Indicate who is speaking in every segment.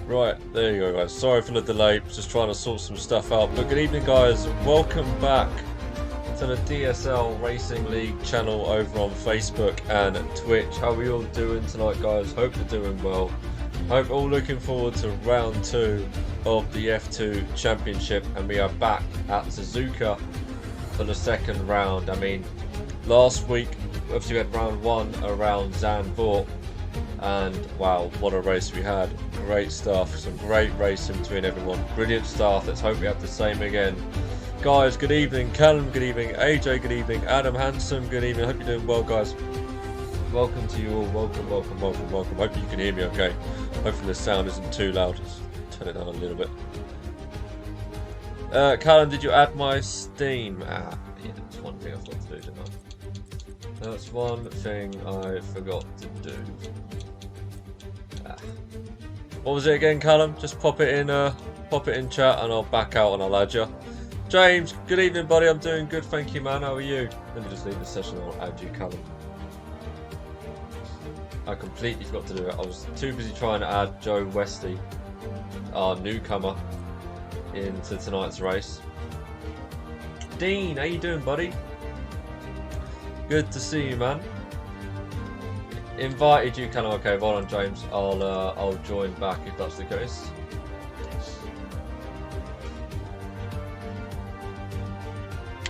Speaker 1: Right, there you go guys. Sorry for the delay, just trying to sort some stuff out. But good evening guys, welcome back to the DSL Racing League channel over on Facebook and Twitch. How are we all doing tonight guys? Hope you're doing well. Hope all looking forward to round 2 of the F2 Championship, and we are back at Suzuka for the second round. I mean, last week obviously we had round 1 around Zandvoort, and wow, what a race we had. Great stuff, some great racing between everyone, brilliant stuff. Let's hope we have the same again. Guys, good evening. Callum, good evening. AJ, good evening. Adam Handsome, good evening. Hope you're doing well guys. Welcome to you all. Welcome. Hope you can hear me okay. Hopefully the sound isn't too loud. Just turn it down a little bit. Callum, did you add my Steam? Yeah, that's one thing I forgot to do, didn't I? That's one thing I forgot to do. What was it again, Callum? Just pop it in chat and I'll back out and I'll add you. James, good evening buddy. I'm doing good, thank you man. How are you? Let me just leave the session and I'll add you, Callum. I completely forgot to do it. I was too busy trying to add Joe Westy, our newcomer, into tonight's race. Dean, how you doing buddy? Good to see you man. Invited you, Callum. Okay, hold on James. I'll join back if that's the case.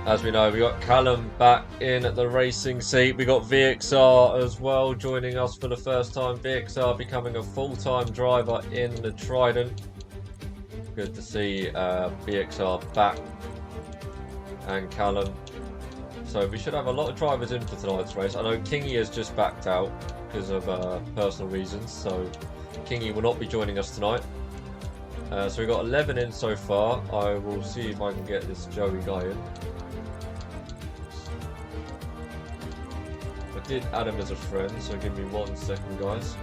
Speaker 1: As we know, we got Callum back in at the racing seat. We got VXR as well joining us for the first time. VXR becoming a full-time driver in the Trident. Good to see VXR back and Callum. So we should have a lot of drivers in for tonight's race. I know Kingy has just backed out because of personal reasons, so Kingy will not be joining us tonight. So we've got 11 in so far. I will see if I can get this Joey guy in. I did add him as a friend, so give me 1 second guys.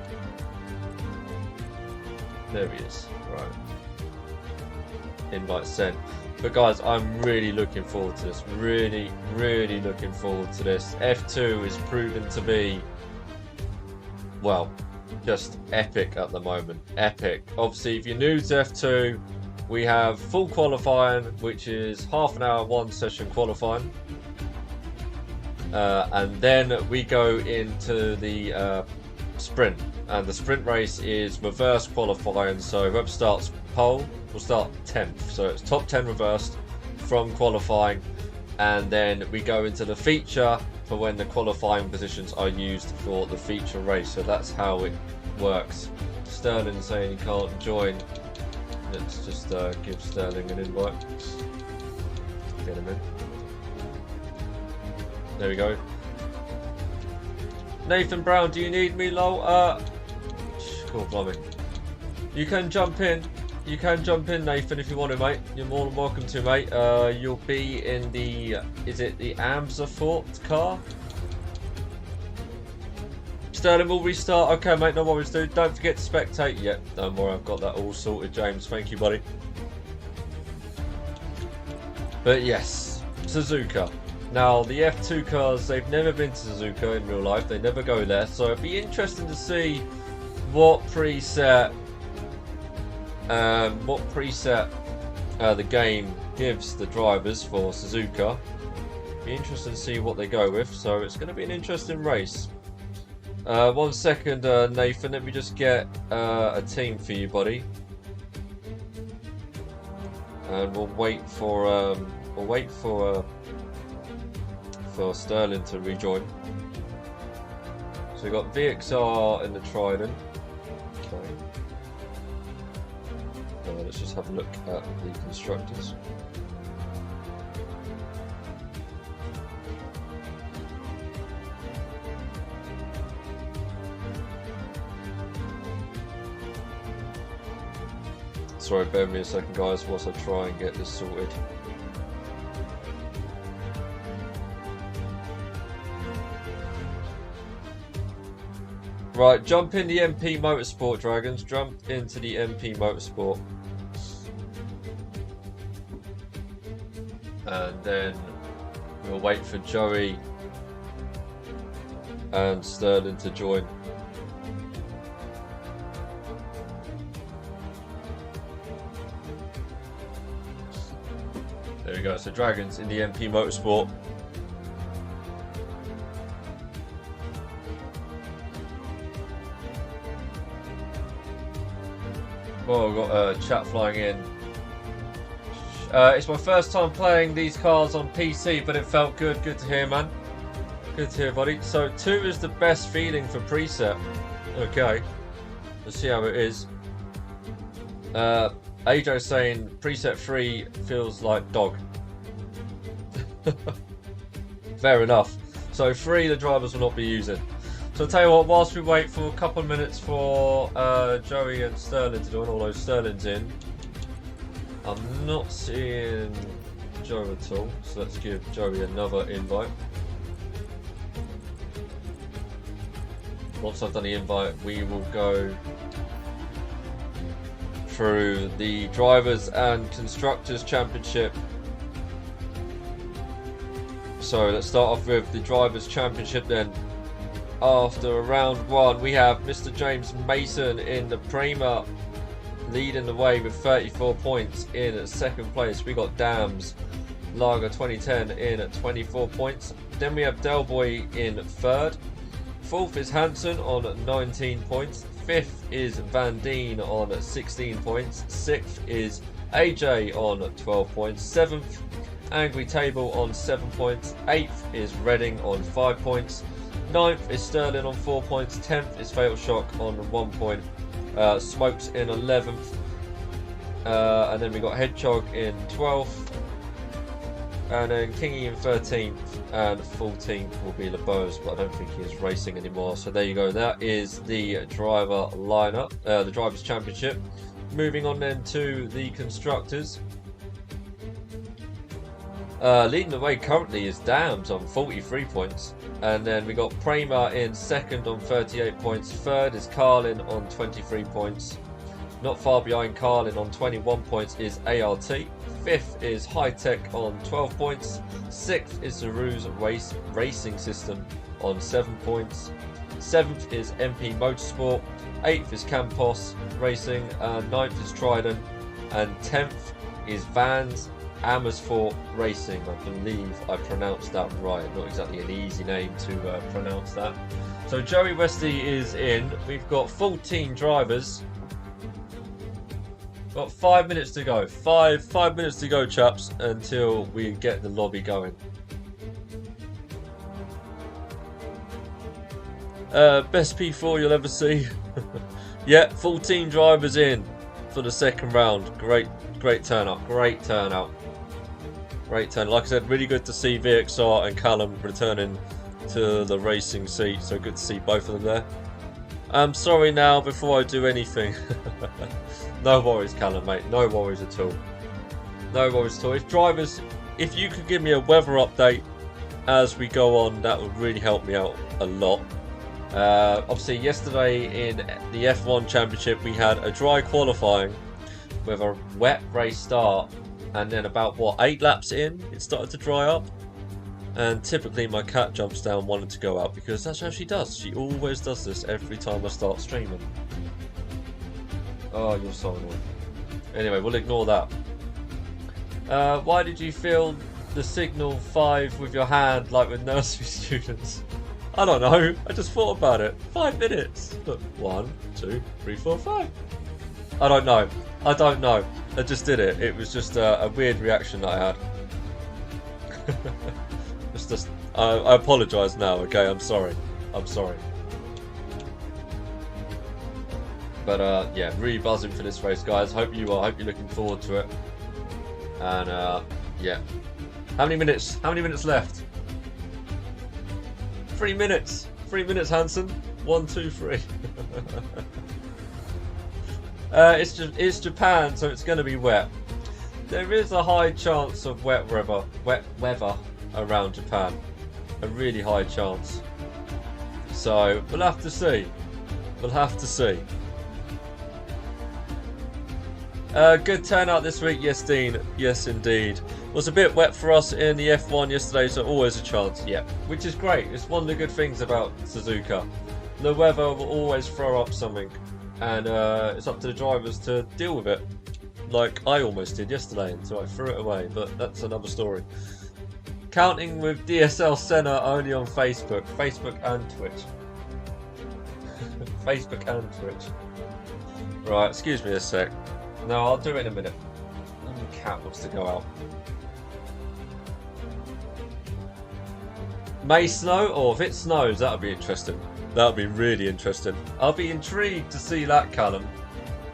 Speaker 1: There he is, right. Invite sent. But guys, I'm really looking forward to this. Really looking forward to this. F2 is proven to be, well, just epic at the moment. Epic. Obviously, if you're new to F2, we have full qualifying, which is half an hour, 1 session qualifying. And then we go into the sprint. And the sprint race is reverse qualifying, so whoever starts pole will start 10th. So it's top 10 reversed from qualifying, and then we go into the feature for when the qualifying positions are used for the feature race. So that's how it works. Sterling saying he can't join. Let's just give Sterling an invite. Get him in. There we go. Nathan Brown, do you need me, lol? Cool, blimey. You can jump in. You can jump in, Nathan, if you want to, mate. You're more than welcome to, mate. You'll be in the, is it the Amzafort car? Sterling will restart. Okay, mate, no worries, dude. Don't forget to spectate yet. Don't worry, I've got that all sorted, James. Thank you, buddy. But yes, Suzuka. Now, the F2 cars, they've never been to Suzuka in real life. They never go there. So it'd be interesting to see what preset the game gives the drivers for Suzuka. Be interesting to see what they go with. So it's going to be an interesting race. 1 second, Nathan. Let me just get a team for you, buddy. And we'll wait for Sterling to rejoin. So we've got VXR in the Trident. Okay. Let's just have a look at the constructors. Sorry, bear with me a second guys whilst I try and get this sorted. Right, jump in the MP Motorsport, Dragons. Jump into the MP Motorsport. And then we'll wait for Joey and Sterling to join. There we go. So Dragons in the MP Motorsport. Well, we've got chat flying in. It's my first time playing these cars on PC, but it felt good. Good to hear, man. Good to hear, buddy. So 2 is the best feeling for preset. Okay. Let's see how it is. AJ's saying preset 3 feels like dog. Fair enough. So 3 the drivers will not be using. So I'll tell you what, whilst we wait for a couple of minutes for Joey and Sterling to do all those Sterling's in, I'm not seeing Joe at all, so let's give Joey another invite. Once I've done the invite, we will go through the Drivers and Constructors Championship. So let's start off with the Drivers Championship then. After round 1, we have Mr. James Mason in the Prema leading the way with 34 points in second place. We got Dams Lager 2010 in at 24 points. Then we have Delboy in third. Fourth is Hansen on 19 points. Fifth is Van Deen on 16 points. Sixth is AJ on 12 points. Seventh, Angry Table on 7 points. Eighth is Redding on 5 points. 9th is Sterling on 4 points. 10th is Fatal Shock on 1 point. Smokes in 11th. And then we got Hedgehog in 12th. And then Kingy in 13th. And 14th will be LeBeaus, but I don't think he is racing anymore. So there you go. That is the driver lineup, the Drivers' Championship. Moving on then to the Constructors. Leading the way currently is Dams on 43 points. And then we got Prema in second on 38 points. Third is Carlin on 23 points. Not far behind Carlin on 21 points is ART. Fifth is High Tech on 12 points. Sixth is Zaru's Racing System on 7 points. Seventh is MP Motorsport. Eighth is Campos Racing. Ninth is Trident. And 10th is Vans Amersfoort Racing. I believe I pronounced that right. Not exactly an easy name to pronounce that. So Joey Westy is in. We've got 14 drivers. Got 5 minutes to go. Five minutes to go, chaps, until we get the lobby going. Best P4 you'll ever see. Yeah, 14 drivers in for the second round. Great turnout. Great turnout. Great turn. Like I said, really good to see VXR and Callum returning to the racing seat. So good to see both of them there. I'm sorry now before I do anything. No worries, Callum, mate. No worries at all. No worries at all. If drivers, if you could give me a weather update as we go on, that would really help me out a lot. Obviously, yesterday in the F1 Championship, we had a dry qualifying with a wet race start. And then about, what, 8 laps in, it started to dry up. And typically my cat jumps down wanting to go out because that's how she does. She always does this every time I start streaming. Oh, you're so annoying. Anyway, we'll ignore that. Why did you film the signal 5 with your hand like with nursery students? I don't know. I just thought about it. 5 minutes. Look, 1, 2, 3, 4, 5. I don't know. I don't know. I just did it. It was just a weird reaction that I had. I apologise now, okay? I'm sorry. I'm sorry. But yeah, really buzzing for this race, guys. Hope you are. Hope you're looking forward to it. And yeah. How many minutes? How many minutes left? 3 minutes. 3 minutes, Hansen. 1, 2, 3. It's Japan, so it's going to be wet. There is a high chance of wet weather around Japan. A really high chance. So we'll have to see. We'll have to see. Good turnout this week, yes, Dean. Yes, indeed. Was a bit wet for us in the F1 yesterday, so always a chance. Yeah, which is great. It's one of the good things about Suzuka. The weather will always throw up something, and it's up to the drivers to deal with it. like I almost did yesterday until I threw it away, but that's another story. Counting with DSL Center only on Facebook. Facebook and Twitch. Facebook and Twitch. Right, excuse me a sec. No, I'll do it in a minute. The cat wants to go out. May snow? Or if it snows, that'll be interesting. That'll be really interesting. I'll be intrigued to see that, Callum,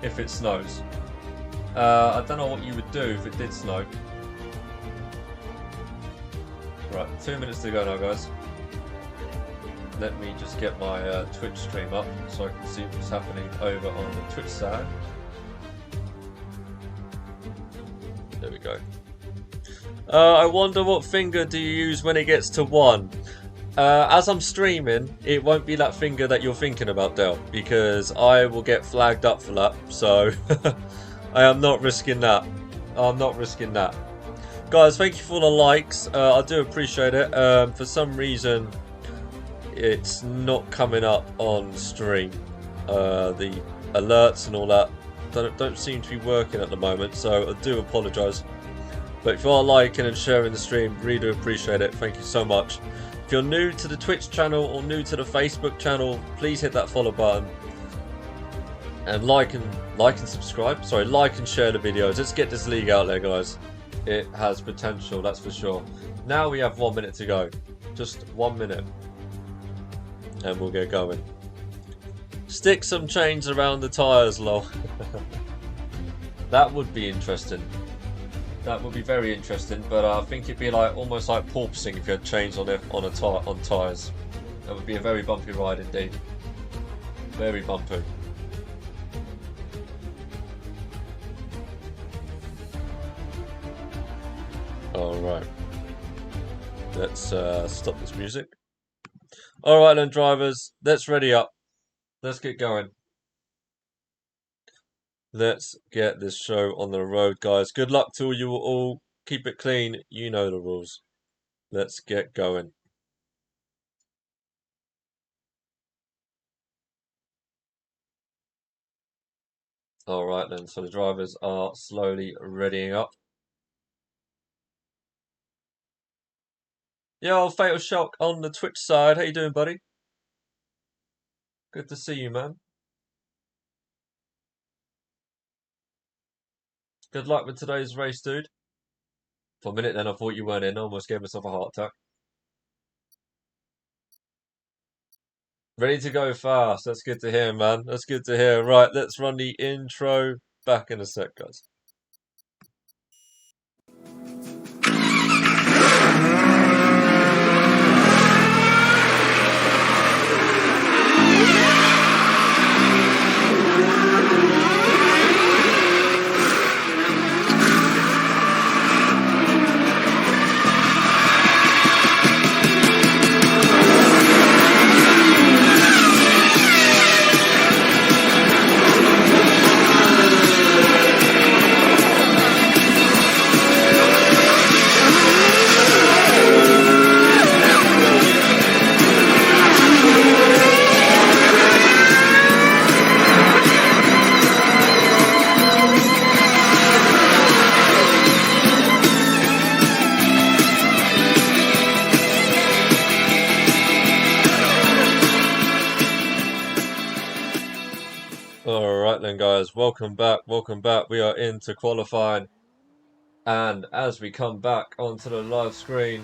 Speaker 1: if it snows. I don't know what you would do if it did snow. Right, 2 minutes to go now, guys. Let me just get my Twitch stream up so I can see what's happening over on the Twitch side. There we go. I wonder what finger do you use when it gets to 1? As I'm streaming, it won't be that finger that you're thinking about, Dale, because I will get flagged up for that, so I am not risking that. I'm not risking that. Guys, thank you for the likes. I do appreciate it. For some reason, it's not coming up on stream. The alerts and all that don't seem to be working at the moment, so I do apologise. But if you are liking and sharing the stream, really do appreciate it. Thank you so much. If you're new to the Twitch channel or new to the Facebook channel, please hit that follow button. And like and subscribe. Sorry, like and share the videos. Let's get this league out there, guys. It has potential, that's for sure. Now we have 1 minute to go. Just 1 minute. And we'll get going. Stick some chains around the tyres, lol. That would be interesting. That would be very interesting, but I think it'd be like almost like porpoising if you had chains on tyres. That would be a very bumpy ride indeed. Very bumpy. Alright. Let's stop this music. Alright then, drivers. Let's ready up. Let's get going. Let's get this show on the road, guys. Good luck to you all. Keep it clean. You know the rules. Let's get going. Alright then, so the drivers are slowly readying up. Yo, Fatal Shock on the Twitch side. How you doing, buddy? Good to see you, man. Good luck with today's race, dude. For a minute then I thought you weren't in. I almost gave myself a heart attack. Ready to go fast. That's good to hear, man. That's good to hear. Right, let's run the intro. Back in a sec, guys. Alright then, guys, welcome back, we are into qualifying, and as we come back onto the live screen,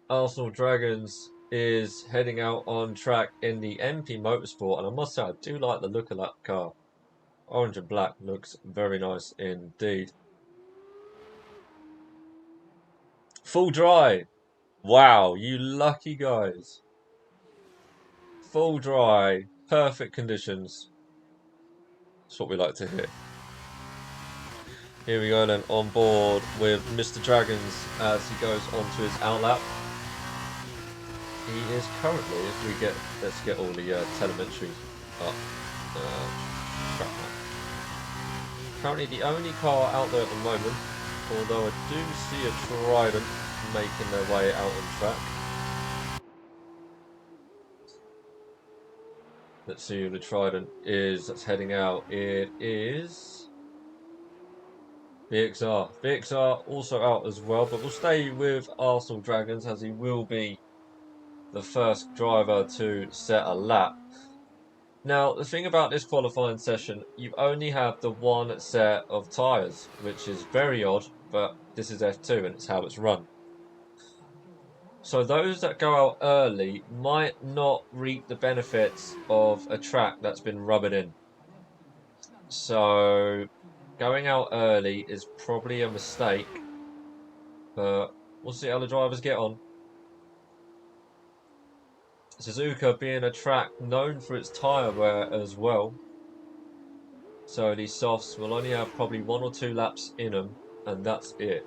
Speaker 1: Arsenal Dragons is heading out on track in the MP Motorsport, and I must say I do like the look of that car. Orange and black looks very nice indeed. Full dry! Wow, you lucky guys. Full dry. Perfect conditions. That's what we like to hear. Here we go then, on board with Mr. Dragons as he goes onto his outlap. He is currently, let's get all the telemetry up. Currently the only car out there at the moment, although I do see a Trident making their way out on track. Let's see who the Trident is that's heading out. It is VXR. VXR also out as well, but we'll stay with Arsenal Dragons as he will be the first driver to set a lap. Now, the thing about this qualifying session, you only have the one set of tyres, which is very odd, but this is F2 and it's how it's run. So those that go out early might not reap the benefits of a track that's been rubbered in. So going out early is probably a mistake, but we'll see how the drivers get on. Suzuka being a track known for its tyre wear as well. So these softs will only have probably 1 or 2 laps in them, and that's it.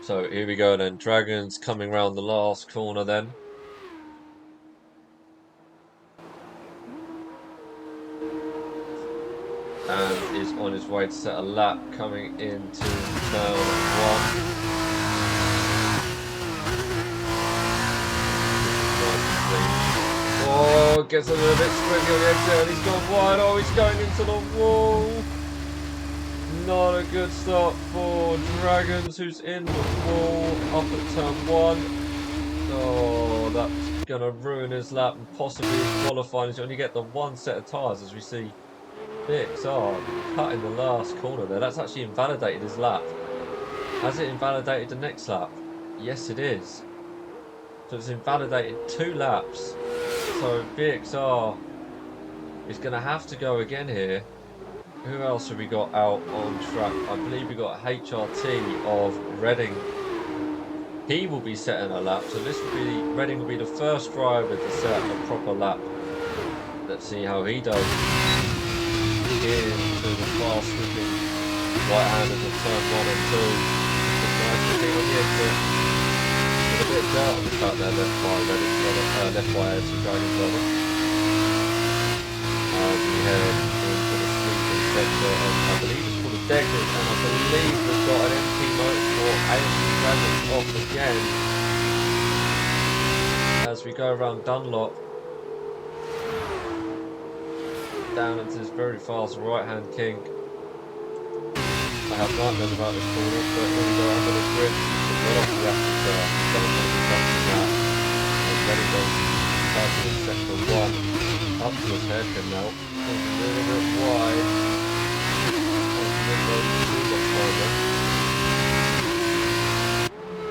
Speaker 1: So here we go then, Dragons coming round the last corner then. And is on his way to set a lap coming into turn 1. Oh, gets a little bit squiggy on the exit and he's gone wide. Oh, he's going into the wall. Not a good start for Dragons, who's in the wall up at turn 1. Oh, that's going to ruin his lap and possibly his qualifying. He's only get the one set of tyres as we see VXR cutting the last corner there. That's actually invalidated his lap. Has it invalidated the next lap? Yes, it is. So it's invalidated 2 laps. So VXR is going to have to go again here. Who else have we got out on track? I believe we got HRT of Reading. He will be setting a lap. So this will be Reading will be the first driver to set a proper lap. Let's see how he does. Into the fast sweeping right handers of turn 1 and 2. Just nice to on the exit. With a bit of dirt on the track there, left by Reading, left by AFC Dragons rather. As we head into the sweeping sector of, I believe it's called a Deglet, and I believe we've got an MP motor for AFC Dragons off again. As we go around Dunlop. Down into this very fast right-hand kink. I have nightmares about this corner, but when we go under the grid, it's right off the after turn. Don't want to be touching that. And Reading goes starting in sector 1. Up to his hairpin now. A little bit wide.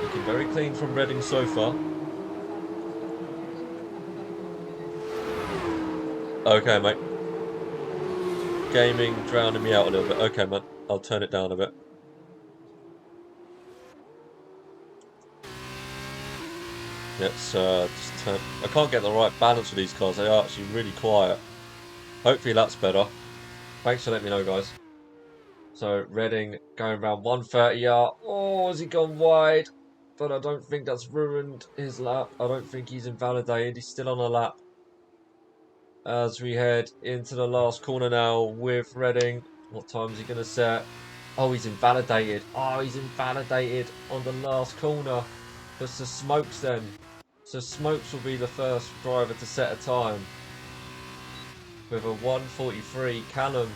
Speaker 1: Looking very clean from Reading so far. Okay, mate. Gaming drowning me out a little bit. Okay, man. I'll turn it down a bit. Let's just turn... I can't get the right balance with these cars. They are actually really quiet. Hopefully that's better. Thanks for letting me know, guys. So, Reading going around 130R. Oh, has he gone wide? But I don't think that's ruined his lap. I don't think he's invalidated. He's still on a lap. As we head into the last corner now with Reading. What time is he going to set? Oh, he's invalidated. Oh, he's invalidated on the last corner. But Sir Smokes then. So Smokes will be the first driver to set a time. With a 1:43. Callum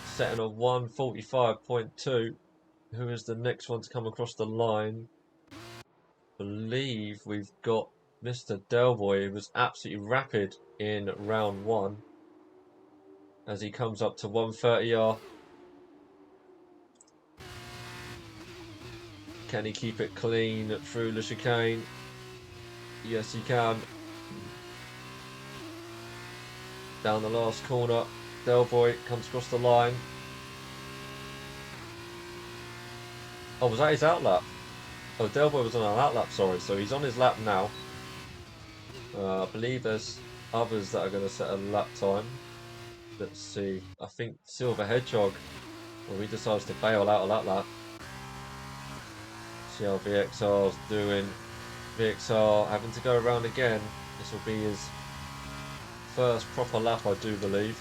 Speaker 1: setting a 1:45.2. Who is the next one to come across the line? I believe we've got Mr. Delboy, who was absolutely rapid in round 1 as he comes up to 130R. Can he keep it clean through the chicane? Yes, he can. Down the last corner, Delboy comes across the line. Oh, was that his outlap? Oh, Delboy was on an outlap, sorry. So he's on his lap now. I believe there's others that are going to set a lap time. Let's see. I think Silver Hedgehog. Well, he decides to bail out of that lap. See how VXR's doing. VXR having to go around again. This will be his first proper lap, I do believe.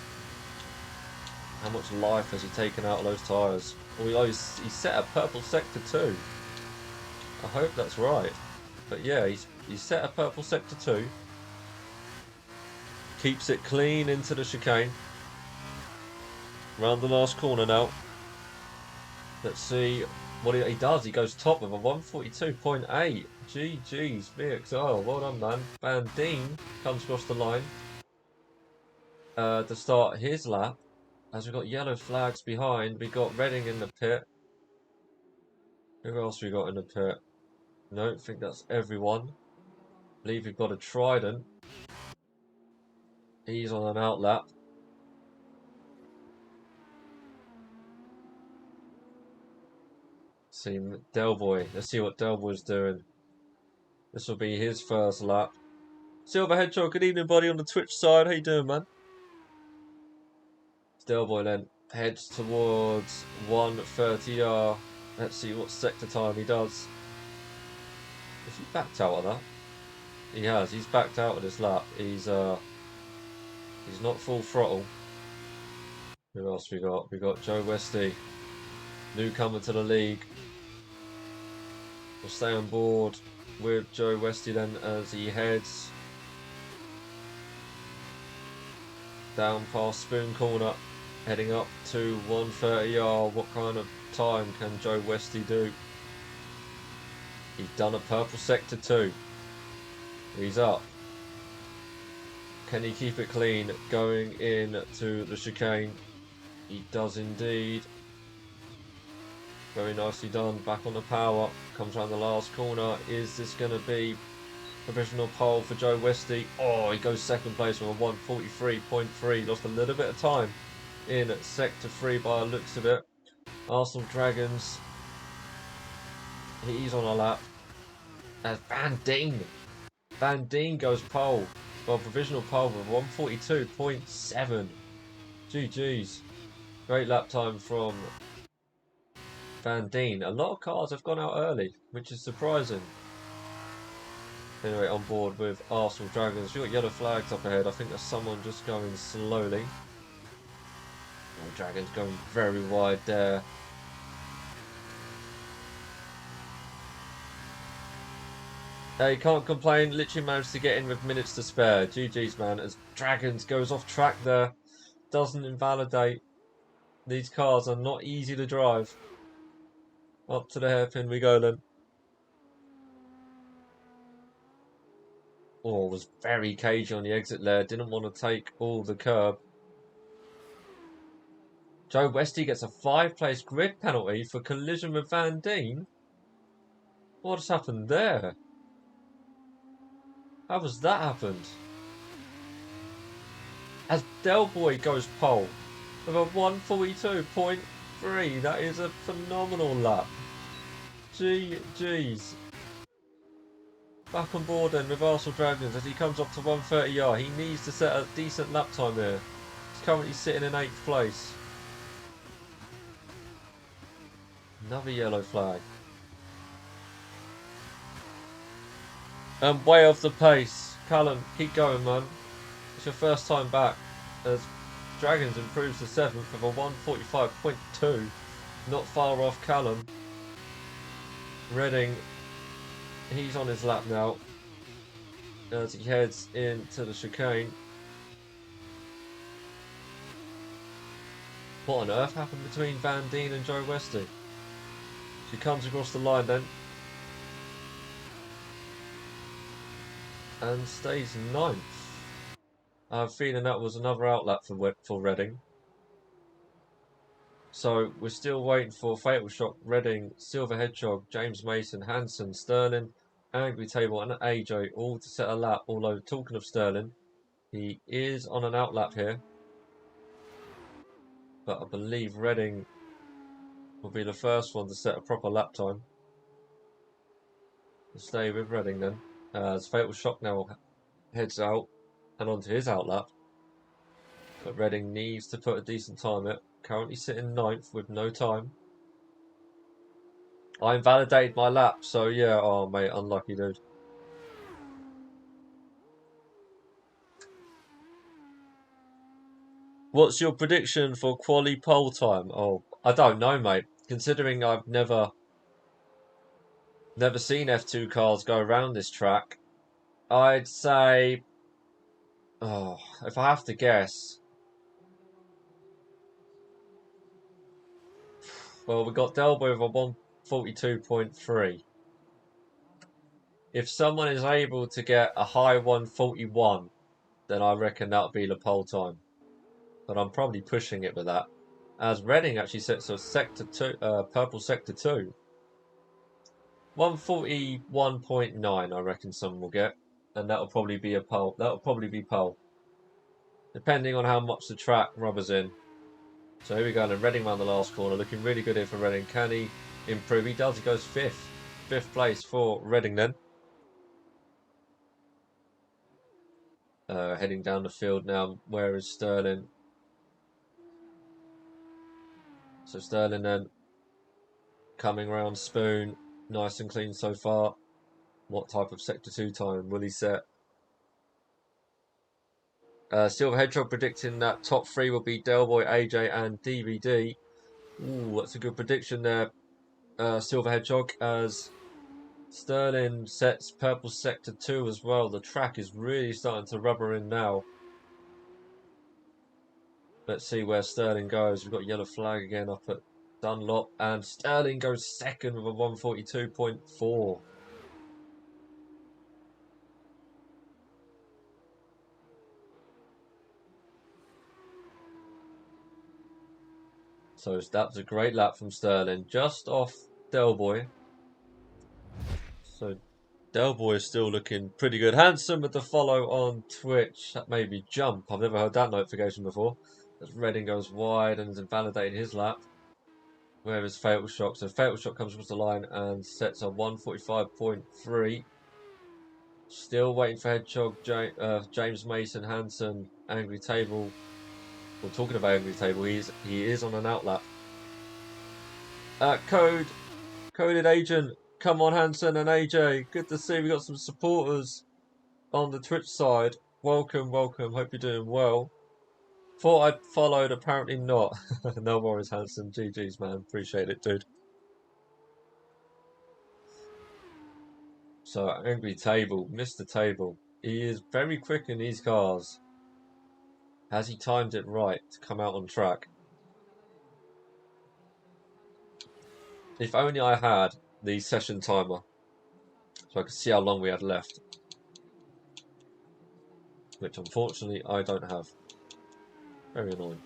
Speaker 1: How much life has he taken out of those tyres? Oh, he set a purple sector too. I hope that's right. But yeah, he's set a purple sector 2. Keeps it clean into the chicane. Round the last corner now. Let's see what he does. He goes top with a 142.8. GG's, VXL. Well done, man. Van Dien comes across the line to start his lap. As we've got yellow flags behind, we got Redding in the pit. Who else we got in the pit? No, I think that's everyone. I believe we've got a Trident. He's on an out lap. See Delboy. Let's see what Delboy's doing. This will be his first lap. Silver Hedgehog, good evening, buddy, on the Twitch side. How you doing, man? Delboy then heads towards 130R. Let's see what sector time he does. Has he backed out of that? He has. He's backed out of this lap. He's not full throttle. Who else we got? We got Joe Westy, newcomer to the league. We'll stay on board with Joe Westy then as he heads down past Spoon Corner, heading up to 130R. What kind of time can Joe Westy do? He's done a purple sector 2. He's up. Can he keep it clean going in to the chicane? He does indeed. Very nicely done. Back on the power. Comes around the last corner. Is this going to be provisional pole for Joe Westy? Oh, he goes second place with a 143.3. Lost a little bit of time in sector 3 by the looks of it. Arsenal Dragons. He's on a lap. As Van Dien. Van Dien goes pole. Well, provisional pole with 142.7. GG's. Great lap time from Van Dien. A lot of cars have gone out early, which is surprising. Anyway, on board with Arsenal Dragons. We've got yellow flags up ahead. I think there's someone just going slowly. Oh, Dragons going very wide there. Hey, can't complain. Literally managed to get in with minutes to spare. GG's, man. As Dragons goes off track there. Doesn't invalidate. These cars are not easy to drive. Up to the hairpin we go then. Oh, was very cagey on the exit there. Didn't want to take all the curb. Joe Westy gets a 5-place grid penalty for collision with Van Dien. What has happened there? How has that happened? As Delboy goes pole with a 142.3. That is a phenomenal lap. GG's. Back on board then with Arsenal Dragons as he comes up to 130R. He needs to set a decent lap time there. He's currently sitting in 8th place. Another yellow flag. And way off the pace. Callum, keep going, man. It's your first time back as Dragons improves to 7th with a 145.2. Not far off Callum. Redding, he's on his lap now as he heads into the chicane. What on earth happened between Van Dien and Joe Westy? She comes across the line then. And stays 9th. I have a feeling that was another outlap for Redding. So we're still waiting for Fatal Shock, Redding, Silver Hedgehog, James Mason, Hanson, Sterling, Angry Table and AJ all to set a lap. Although talking of Sterling, he is on an outlap here. But I believe Redding will be the first one to set a proper lap time. We'll stay with Redding then. As Fatal Shock now heads out and onto his outlap. But Redding needs to put a decent time at. Currently sitting 9th with no time. I invalidated my lap, so yeah, oh mate, unlucky dude. What's your prediction for quali pole time? Oh, I don't know, mate. Considering I've never Never seen F2 cars go around this track. I'd say, oh, if I have to guess, well, we got Delboy with a 142.3. If someone is able to get a high 141, then I reckon that'll be the pole time. But I'm probably pushing it with that. As Reading actually sets a sector 2, purple sector 2. 141.9, I reckon someone will get. And that'll probably be a pole. That'll probably be pole. Depending on how much the track rubbers in. So here we go, and Reading around the last corner. Looking really good here for Reading. Can he improve? He does. He goes fifth. Fifth place for Reading then. Heading down the field now. Where is Sterling? So Sterling then coming around Spoon. Nice and clean so far. What type of sector 2 time will he set? Silver Hedgehog predicting that top 3 will be Delboy, AJ and DVD. Ooh, that's a good prediction there. Silver Hedgehog, as Sterling sets purple sector 2 as well. The track is really starting to rubber in now. Let's see where Sterling goes. We've got yellow flag again up at Dunlop, and Sterling goes second with a 142.4. So that was a great lap from Sterling, just off Delboy. So Delboy is still looking pretty good. Handsome with the follow on Twitch. That made me jump. I've never heard that notification before. As Reading goes wide and is invalidating his lap. Where is Fatal Shock? So Fatal Shock comes across the line and sets a 145.3. Still waiting for Hedgehog, James Mason, Hanson, Angry Table. Well, talking about Angry Table, he is on an outlap. Coded Agent. Come on, Hanson and AJ. Good to see we got some supporters on the Twitch side. Welcome, welcome. Hope you're doing well. Thought I'd followed, apparently not. No worries, Hanson. GG's, man. Appreciate it, dude. So, Angry Table, Mr. Table. He is very quick in these cars. Has he timed it right to come out on track? If only I had the session timer, so I could see how long we had left. Which, unfortunately, I don't have. Very annoying.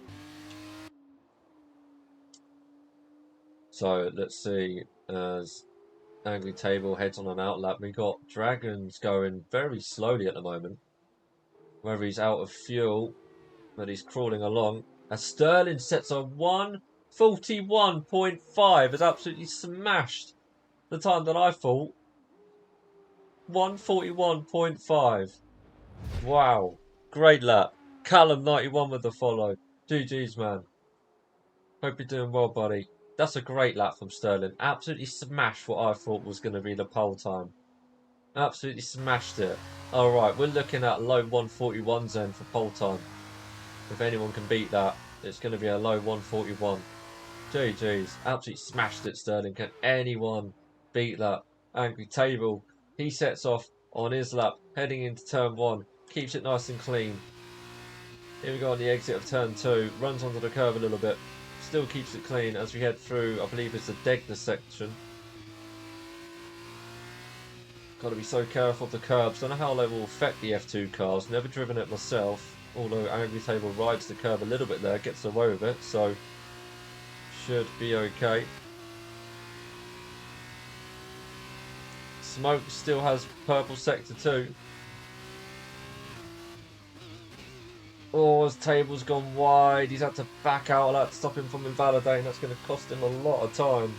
Speaker 1: So, let's see. As Angry Table heads on an outlap, we got Dragons going very slowly at the moment. Whether he's out of fuel, but he's crawling along. As Sterling sets a 141.5, has absolutely smashed the time that I thought. 141.5. Wow. Great lap. Callum 91 with the follow. GG's, man. Hope you're doing well, buddy. That's a great lap from Sterling. Absolutely smashed what I thought was going to be the pole time. Absolutely smashed it. Alright, we're looking at low 141s then for pole time. If anyone can beat that, it's going to be a low 141. GG's. Absolutely smashed it, Sterling. Can anyone beat that? Angry Table. He sets off on his lap, heading into turn 1. Keeps it nice and clean. Here we go on the exit of turn 2. Runs onto the curb a little bit. Still keeps it clean as we head through, I believe it's the Degner section. Got to be so careful of the curbs. Don't know how they will affect the F2 cars. Never driven it myself. Although Angry Table rides the curb a little bit there, gets away with it, so should be okay. Smoke still has purple sector 2. Oh, his table's gone wide. He's had to back out of that to stop him from invalidating. That's going to cost him a lot of time.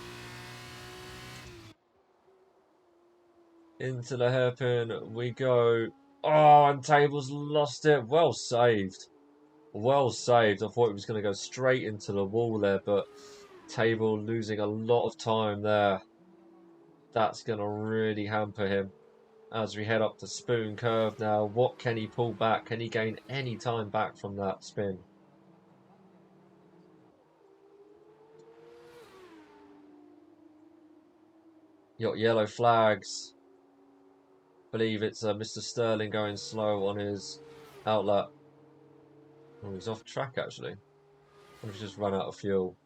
Speaker 1: Into the hairpin we go. Oh, and Table's lost it. Well saved. Well saved. I thought he was going to go straight into the wall there, but Table losing a lot of time there. That's going to really hamper him. As we head up to Spoon Curve now, what can he pull back? Can he gain any time back from that spin? You got yellow flags. Believe it's Mr. Sterling going slow on his outlet. Oh, he's off track actually. I wonder if he's just run out of fuel.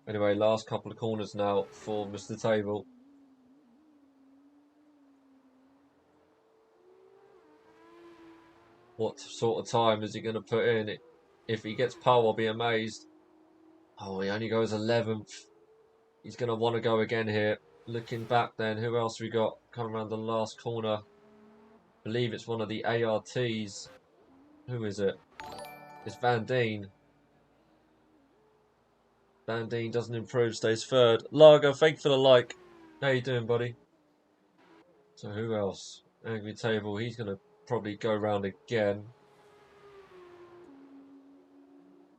Speaker 1: Anyway, last couple of corners now for Mr. Table. What sort of time is he going to put in? If he gets pole, I'll be amazed. Oh, he only goes 11th. He's going to want to go again here. Looking back then, who else we got coming around the last corner? I believe it's one of the ARTs. Who is it? It's Van Deen. Van Deen doesn't improve, stays third. Lager, thank you for the like. How you doing, buddy? So who else? Angry Table, he's going to probably go round again.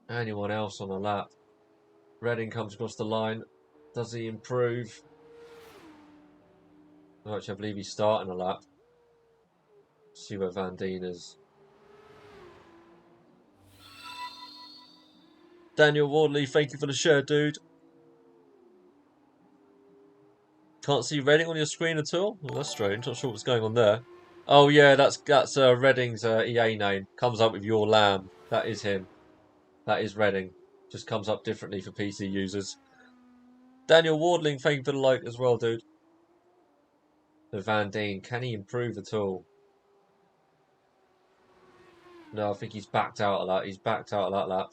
Speaker 1: Anyone else on a lap? Redding comes across the line. Does he improve? Actually, I believe he's starting a lap. See where Van Deen is. Daniel Wardley, thank you for the share, dude. Can't see Redding on your screen at all? Well, that's strange. Not sure what's going on there. Oh yeah, that's Redding's EA name. Comes up with your lamb. That is him. That is Redding. Just comes up differently for PC users. Daniel Wardling, thank you for the like as well, dude. The Van Deen, can he improve at all? No, I think he's backed out of that. He's backed out of that lap.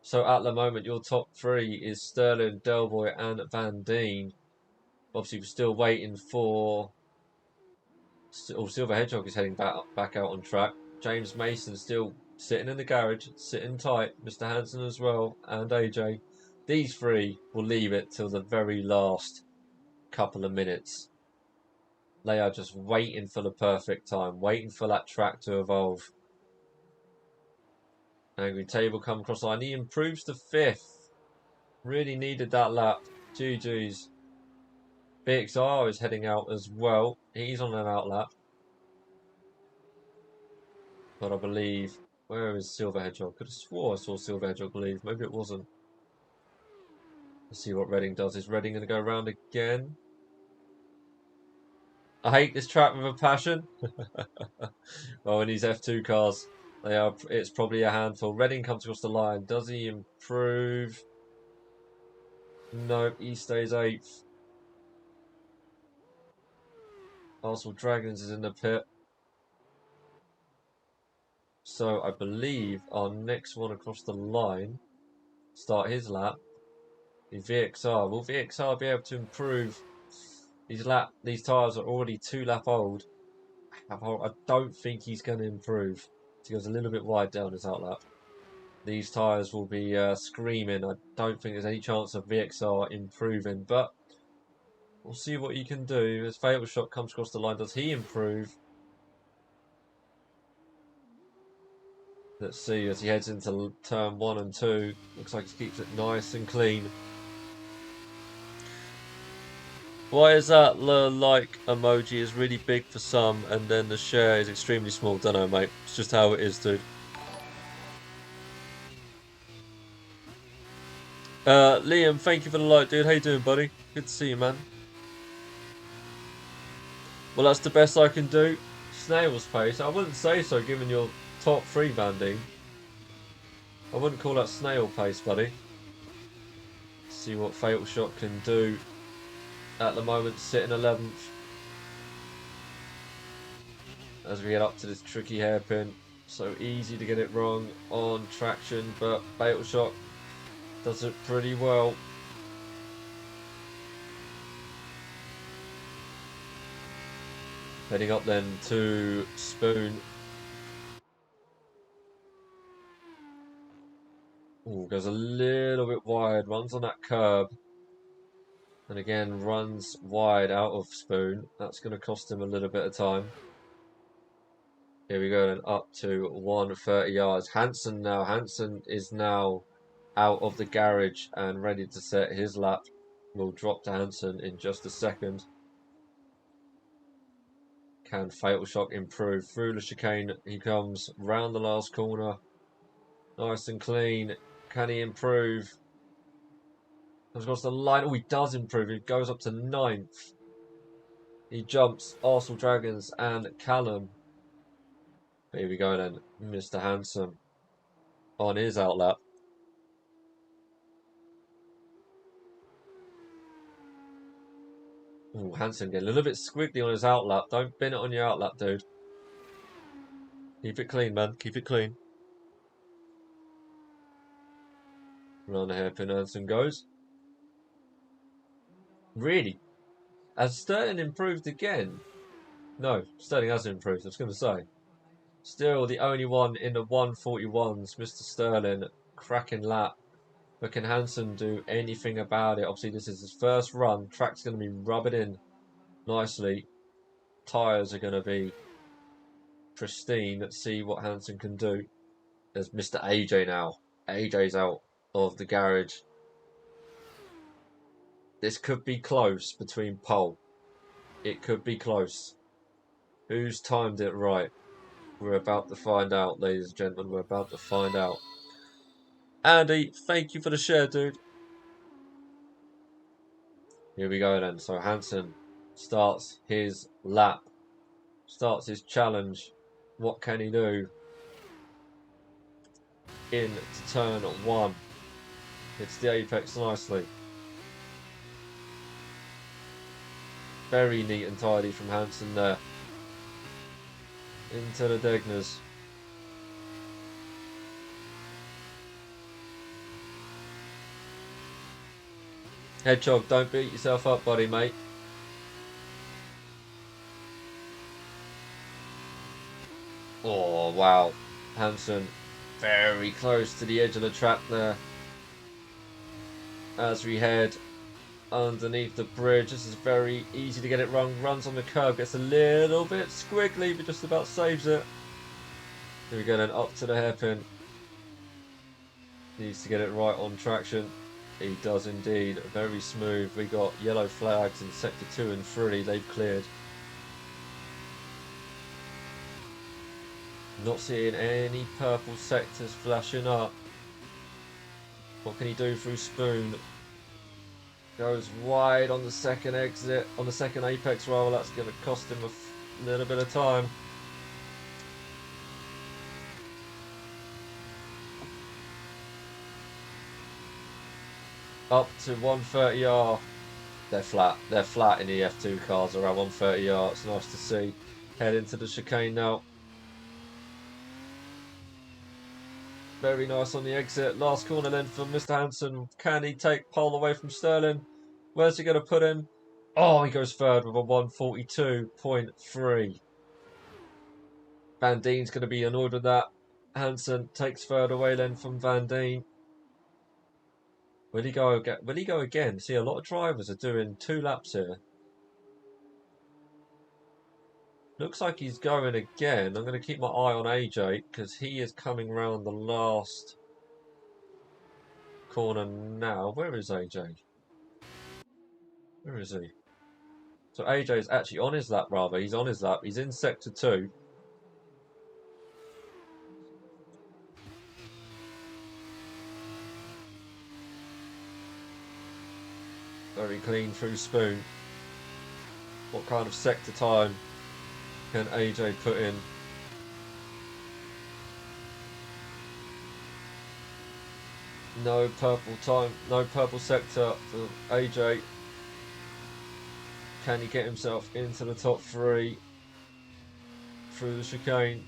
Speaker 1: So at the moment, your top three is Sterling, Delboy, and Van Deen. Obviously, we're still waiting for. Silver Hedgehog is heading back out on track. James Mason still sitting in the garage, sitting tight. Mr. Hansen as well, and AJ. These three will leave it till the very last couple of minutes. They are just waiting for the perfect time, waiting for that track to evolve. Angry Table come across the line. He improves to fifth. Really needed that lap. GG's. BXR is heading out as well. He's on an out lap. But I believe... Where is Silver Hedgehog? Could have swore I saw Silver Hedgehog leave. Maybe it wasn't. Let's see what Redding does. Is Redding going to go around again? I hate this track with a passion. Well, in these F2 cars, it's probably a handful. Redding comes across the line. Does he improve? No, he stays 8th. Arsenal Dragons is in the pit. So I believe our next one across the line, start his lap, is VXR. Will VXR be able to improve? These tyres are already 2 lap old. I don't think he's going to improve. He goes a little bit wide down his outlap. These tyres will be screaming. I don't think there's any chance of VXR improving, but we'll see what he can do. As Fatal Shot comes across the line, does he improve? Let's see as he heads into turn 1 and 2. Looks like he keeps it nice and clean. Why is that the like emoji is really big for some and then the share is extremely small? Don't know, mate. It's just how it is, dude. Liam, thank you for the like, dude. How you doing, buddy? Good to see you, man. Well, that's the best I can do. Snail's pace. I wouldn't say so, given your top 3 banding. I wouldn't call that snail pace, buddy. See what Fatal Shot can do. At the moment, sitting 11th. As we get up to this tricky hairpin. So easy to get it wrong on traction, but Fatal Shot does it pretty well. Heading up then to Spoon. Ooh, goes a little bit wide, runs on that curb. And again, runs wide out of Spoon. That's going to cost him a little bit of time. Here we go, then up to 130 yards. Hansen now. Hansen is now out of the garage and ready to set his lap. We'll drop to Hansen in just a second. Can Fatal Shock improve? Through the chicane, he comes round the last corner. Nice and clean. Can he improve? Comes across the line. Oh, he does improve. He goes up to 9th. He jumps Arsenal Dragons and Callum. Here we go then. Mr. Hanson on his outlap. Ooh, Hanson getting a little bit squiggly on his outlap. Don't bin it on your outlap, dude. Keep it clean, man. Keep it clean. Around the hairpin, Hanson goes. Really? Has Sterling improved again? No, Sterling hasn't improved, I was going to say. Still the only one in the 141s, Mr. Sterling. Cracking lap. But can Hanson do anything about it? Obviously, this is his first run. Track's going to be rubbing in nicely. Tyres are going to be pristine. Let's see what Hanson can do. There's Mr. AJ now. AJ's out of the garage. This could be close between pole. It could be close. Who's timed it right? We're about to find out, ladies and gentlemen. We're about to find out. Andy, thank you for the share, dude. Here we go then. So Hanson starts his lap. Starts his challenge. What can he do? Into turn 1. Hits the apex nicely. Very neat and tidy from Hanson there. Into the Degners. Hedgehog, don't beat yourself up, buddy, mate. Oh, wow. Hanson very close to the edge of the track there. As we head underneath the bridge, this is very easy to get it wrong. Runs on the curb, gets a little bit squiggly, but just about saves it. Here we go then, up to the hairpin. Needs to get it right on traction. He does indeed. Very smooth. We got yellow flags in sector 2 and 3. They've cleared. Not seeing any purple sectors flashing up. What can he do through Spoon? Goes wide on the second exit, on the second apex rather. That's going to cost him a little bit of time. Up to 130R. They're flat. They're flat in the F2 cars around 130R. It's nice to see. Head into the chicane now. Very nice on the exit. Last corner then for Mr. Hanson. Can he take pole away from Sterling? Where's he going to put him? Oh, he goes third with a 142.3. Van Dien's going to be annoyed with that. Hanson takes third away then from Van Dien. Will he go again? Will he go again? See, a lot of drivers are doing 2 laps here. Looks like he's going again. I'm going to keep my eye on AJ because he is coming round the last corner now. Where is AJ? Where is he? So AJ is actually on his lap, rather. He's on his lap. He's in sector 2. Very clean through Spoon. What kind of sector time can AJ put in? No purple time, no purple sector for AJ. Can he get himself into the top 3 through the chicane?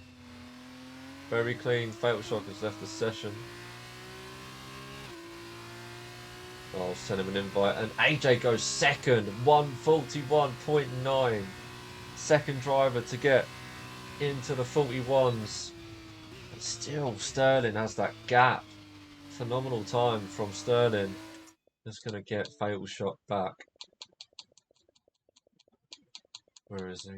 Speaker 1: Very clean. Fatal Shock has left the session. I'll send him an invite. And AJ goes second, 141.9. Second driver to get into the 41s. And still, Sterling has that gap. Phenomenal time from Sterling. Just going to get Fatal Shock back. Where is he?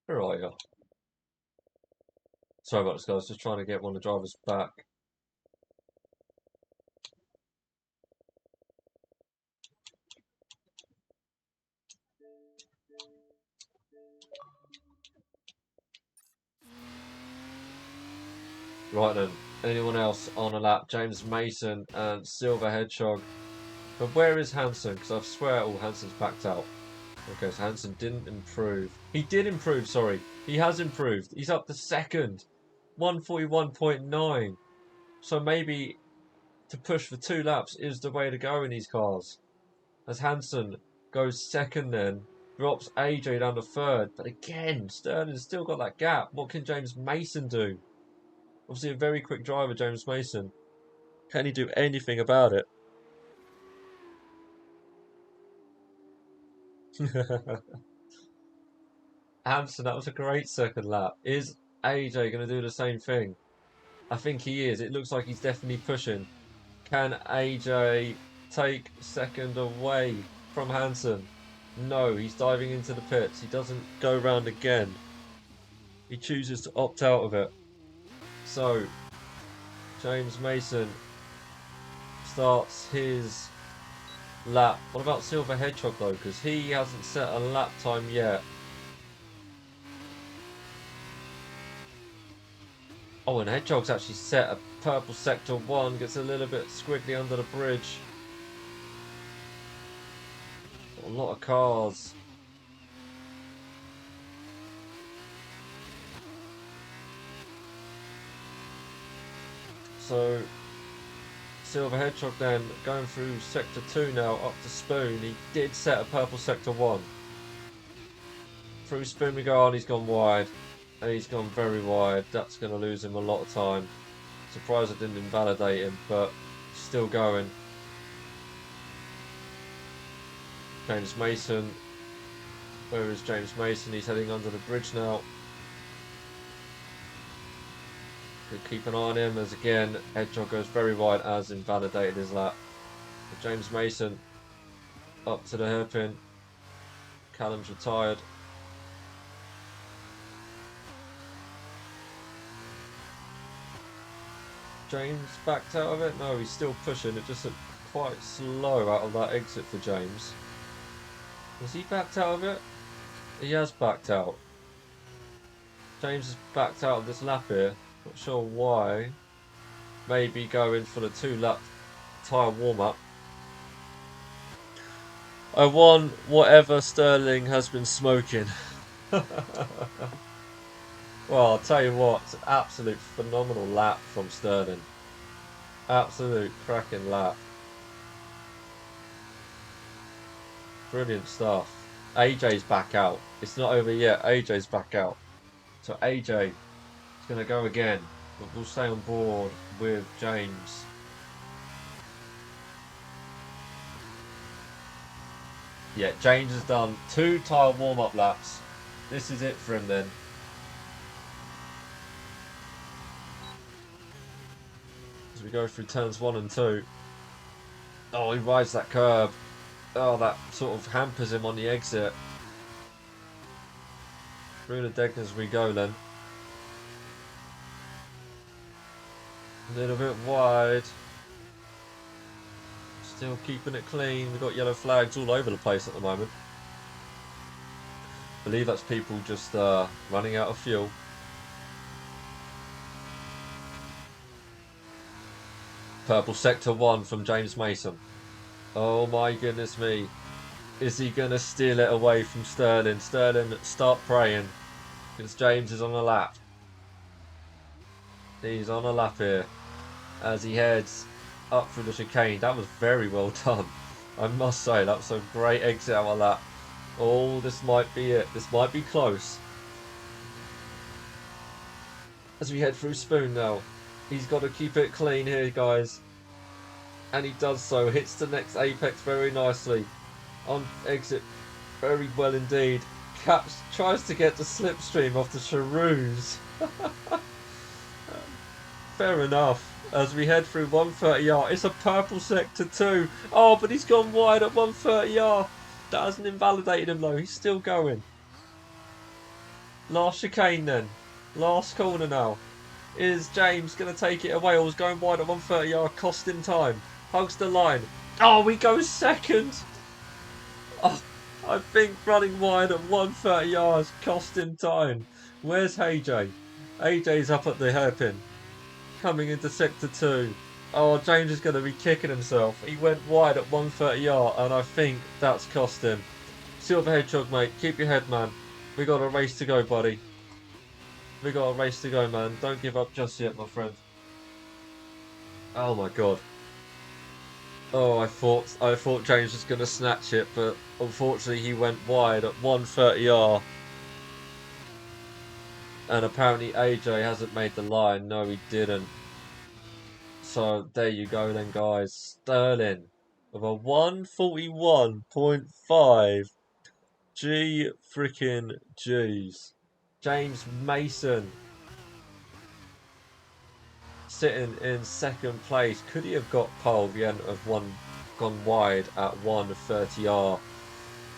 Speaker 1: Where are you? Sorry about this, guys. Just trying to get one of the drivers back. Right then, anyone else on a lap? James Mason and Silver Hedgehog. But where is Hansen? Because I swear, oh, Hansen's backed out. Okay, so Hansen didn't improve. He did improve, sorry. He has improved. He's up to second. 141.9. So maybe to push for 2 laps is the way to go in these cars. As Hansen goes second then, drops AJ down to third. But again, Sterling's still got that gap. What can James Mason do? Obviously a very quick driver, James Mason. Can he do anything about it? Hansen, that was a great second lap. Is AJ going to do the same thing? I think he is. It looks like he's definitely pushing. Can AJ take second away from Hansen? No, he's diving into the pits. He doesn't go round again. He chooses to opt out of it. So, James Mason starts his lap. What about Silver Hedgehog though? Because he hasn't set a lap time yet. Oh, and Hedgehog's actually set a purple sector 1. Gets a little bit squiggly under the bridge. A lot of cars. So, Silver Hedgehog then going through sector 2 now up to Spoon. He did set a purple sector 1. Through Spoon we go on, he's gone wide. And he's gone very wide. That's going to lose him a lot of time. Surprised I didn't invalidate him, but still going. James Mason. Where is James Mason? He's heading under the bridge now. Could keep an eye on him as again Hedgehog goes very wide as invalidated his lap. But James Mason up to the hairpin. Callum's retired. James backed out of it? No, he's still pushing. It just looked quite slow out of that exit for James. Has he backed out of it? He has backed out. James has backed out of this lap here. Not sure why. Maybe going for the 2-lap tyre warm-up. I won whatever Sterling has been smoking. Well, I'll tell you what, it's an absolute phenomenal lap from Sterling. Absolute cracking lap. Brilliant stuff. AJ's back out. It's not over yet. AJ's back out. So AJ is going to go again. But we'll stay on board with James. Yeah, James has done 2 tyre warm-up laps. This is it for him then. As we go through turns 1 and 2. Oh, he rides that curb. Oh, that sort of hampers him on the exit. Through the Degners we go then. A little bit wide. Still keeping it clean. We've got yellow flags all over the place at the moment. I believe that's people just running out of fuel. Purple sector 1 from James Mason. Oh my goodness me. Is he going to steal it away from Sterling? Sterling, start praying. Because James is on a lap. He's on a lap here. As he heads up through the chicane. That was very well done. I must say, that was a great exit out of lap. Oh, this might be it. This might be close. As we head through Spoon now. He's got to keep it clean here, guys. And he does so. Hits the next apex very nicely. On exit very well indeed. Tries to get the slipstream off the Charoos. Fair enough. As we head through 130R. It's a purple sector 2. Oh, but he's gone wide at 130R. That hasn't invalidated him though. He's still going. Last chicane then. Last corner now. Is James going to take it away or was going wide at 130R, costing time? Hugs the line. Oh, we go second. Oh, I think running wide at 130R is costing time. Where's AJ? AJ's up at the hairpin. coming into sector 2. Oh, James is going to be kicking himself. He went wide at 130R, and I think that's cost him. Silver Hedgehog, mate, keep your head, man. We got a race to go, buddy. We got a race to go, man. Don't give up just yet, my friend. Oh my god. Oh, I thought James was going to snatch it, but unfortunately he went wide at 130R. And apparently AJ hasn't made the line. No, he didn't. So there you go then, guys. Sterling with a 141.5. G freaking G's. James Mason sitting in second place. Could he have got pole if he hadn't have gone wide at 130R?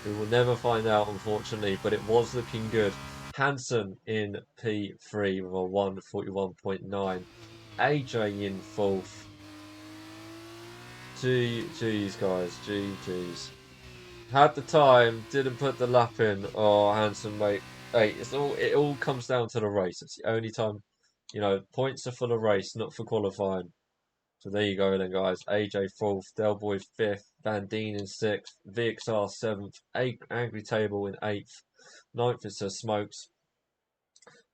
Speaker 1: We will never find out, unfortunately, but it was looking good. Hansen in P3 with a 141.9. AJ in fourth. GG's, guys. GG's. Had the time, didn't put the lap in. Oh, Hansen, mate. Hey, it all comes down to the race. It's the only time, you know, points are for the race, not for qualifying. So there you go then, guys. AJ 4th, Delboy 5th, Van Dien in 6th, VXR 7th, Angry Table in 8th, 9th is Sir Smokes.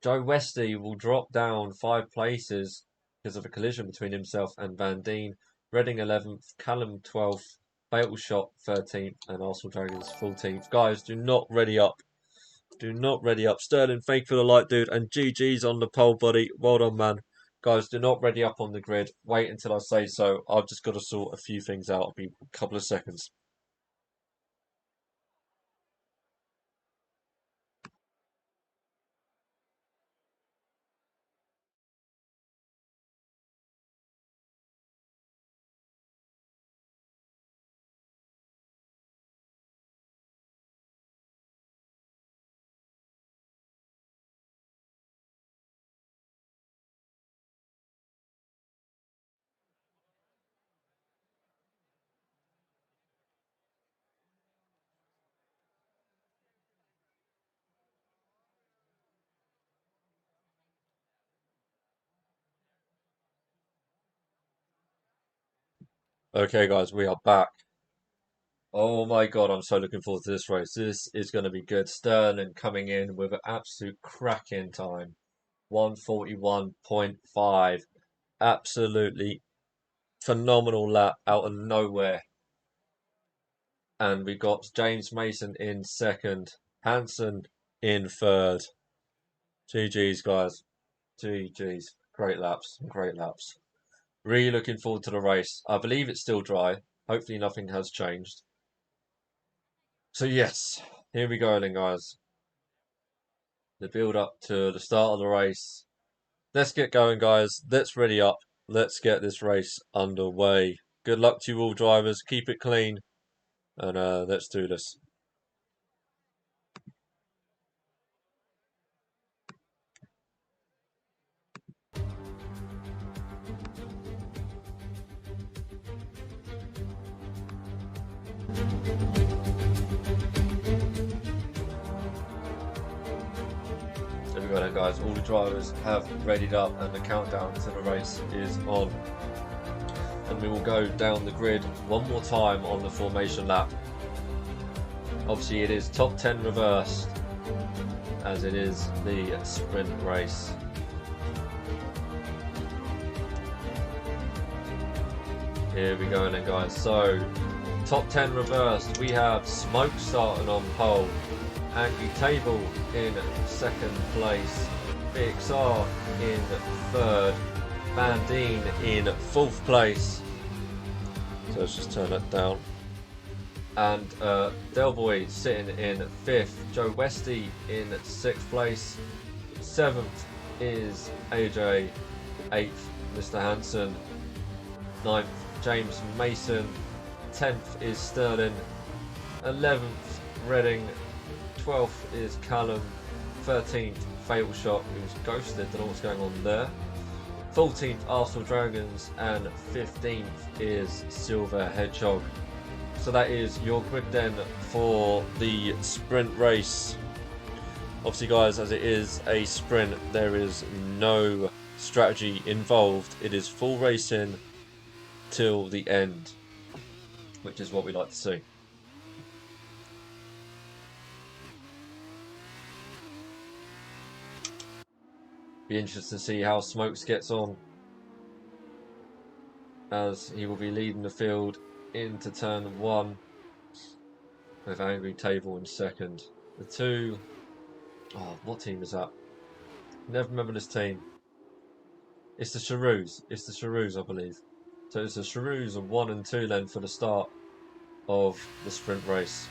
Speaker 1: Joe Westy will drop down 5 places because of a collision between himself and Van Dien. Reading 11th, Callum 12th, Fatal Shot 13th, and Arsenal Dragons 14th. Guys, do not ready up. Do not ready up. Sterling, thank you for the light, dude. And GG's on the pole, buddy. Well done, man. Guys, do not ready up on the grid. Wait until I say so. I've just got to sort a few things out. It'll be a couple of seconds. Okay, guys, we are back. Oh my god, I'm so looking forward to this race. This is going to be good. Sterling coming in with an absolute cracking time. 141.5. Absolutely phenomenal lap out of nowhere. And we got James Mason in second. Hansen in third. GG's, guys. GG's. Great laps. Great laps. Really looking forward to the race. I believe it's still dry. Hopefully nothing has changed. So yes, here we go then, guys. The build up to the start of the race. Let's get going, guys. Let's ready up. Let's get this race underway. Good luck to you all, drivers. Keep it clean. And let's do this. There we go then, guys. All the drivers have readied up and the countdown to the race is on. And we will go down the grid one more time on the formation lap. Obviously it is top 10 reversed, as it is the sprint race. Here we go then, guys. So, top 10 reversed. We have Smoke starting on pole. Angry Table in second place. VXR in third. Van Dien in fourth place. So let's just turn that down. And Delboy sitting in fifth. Joe Westy in sixth place. Seventh is AJ. Eighth, Mr. Hansen. Ninth, James Mason. 10th is Sterling. 11th, Reading. 12th is Callum. 13th, Fatal Shot, who's ghosted. Don't know what's going on there. 14th, Arsenal Dragons. And 15th is Silver Hedgehog. So that is your grid then for the sprint race. Obviously, guys, as it is a sprint, there is no strategy involved. It is full racing till the end, which is what we like to see. Be interested to see how Smokes gets on, as he will be leading the field into turn 1 with Angry Table in second. The two, oh, what team is that? Never remember this team. It's the Cheroos. It's the Cheroos, I believe. So it's the Cheroos of 1 and 2 then for the start of the sprint race.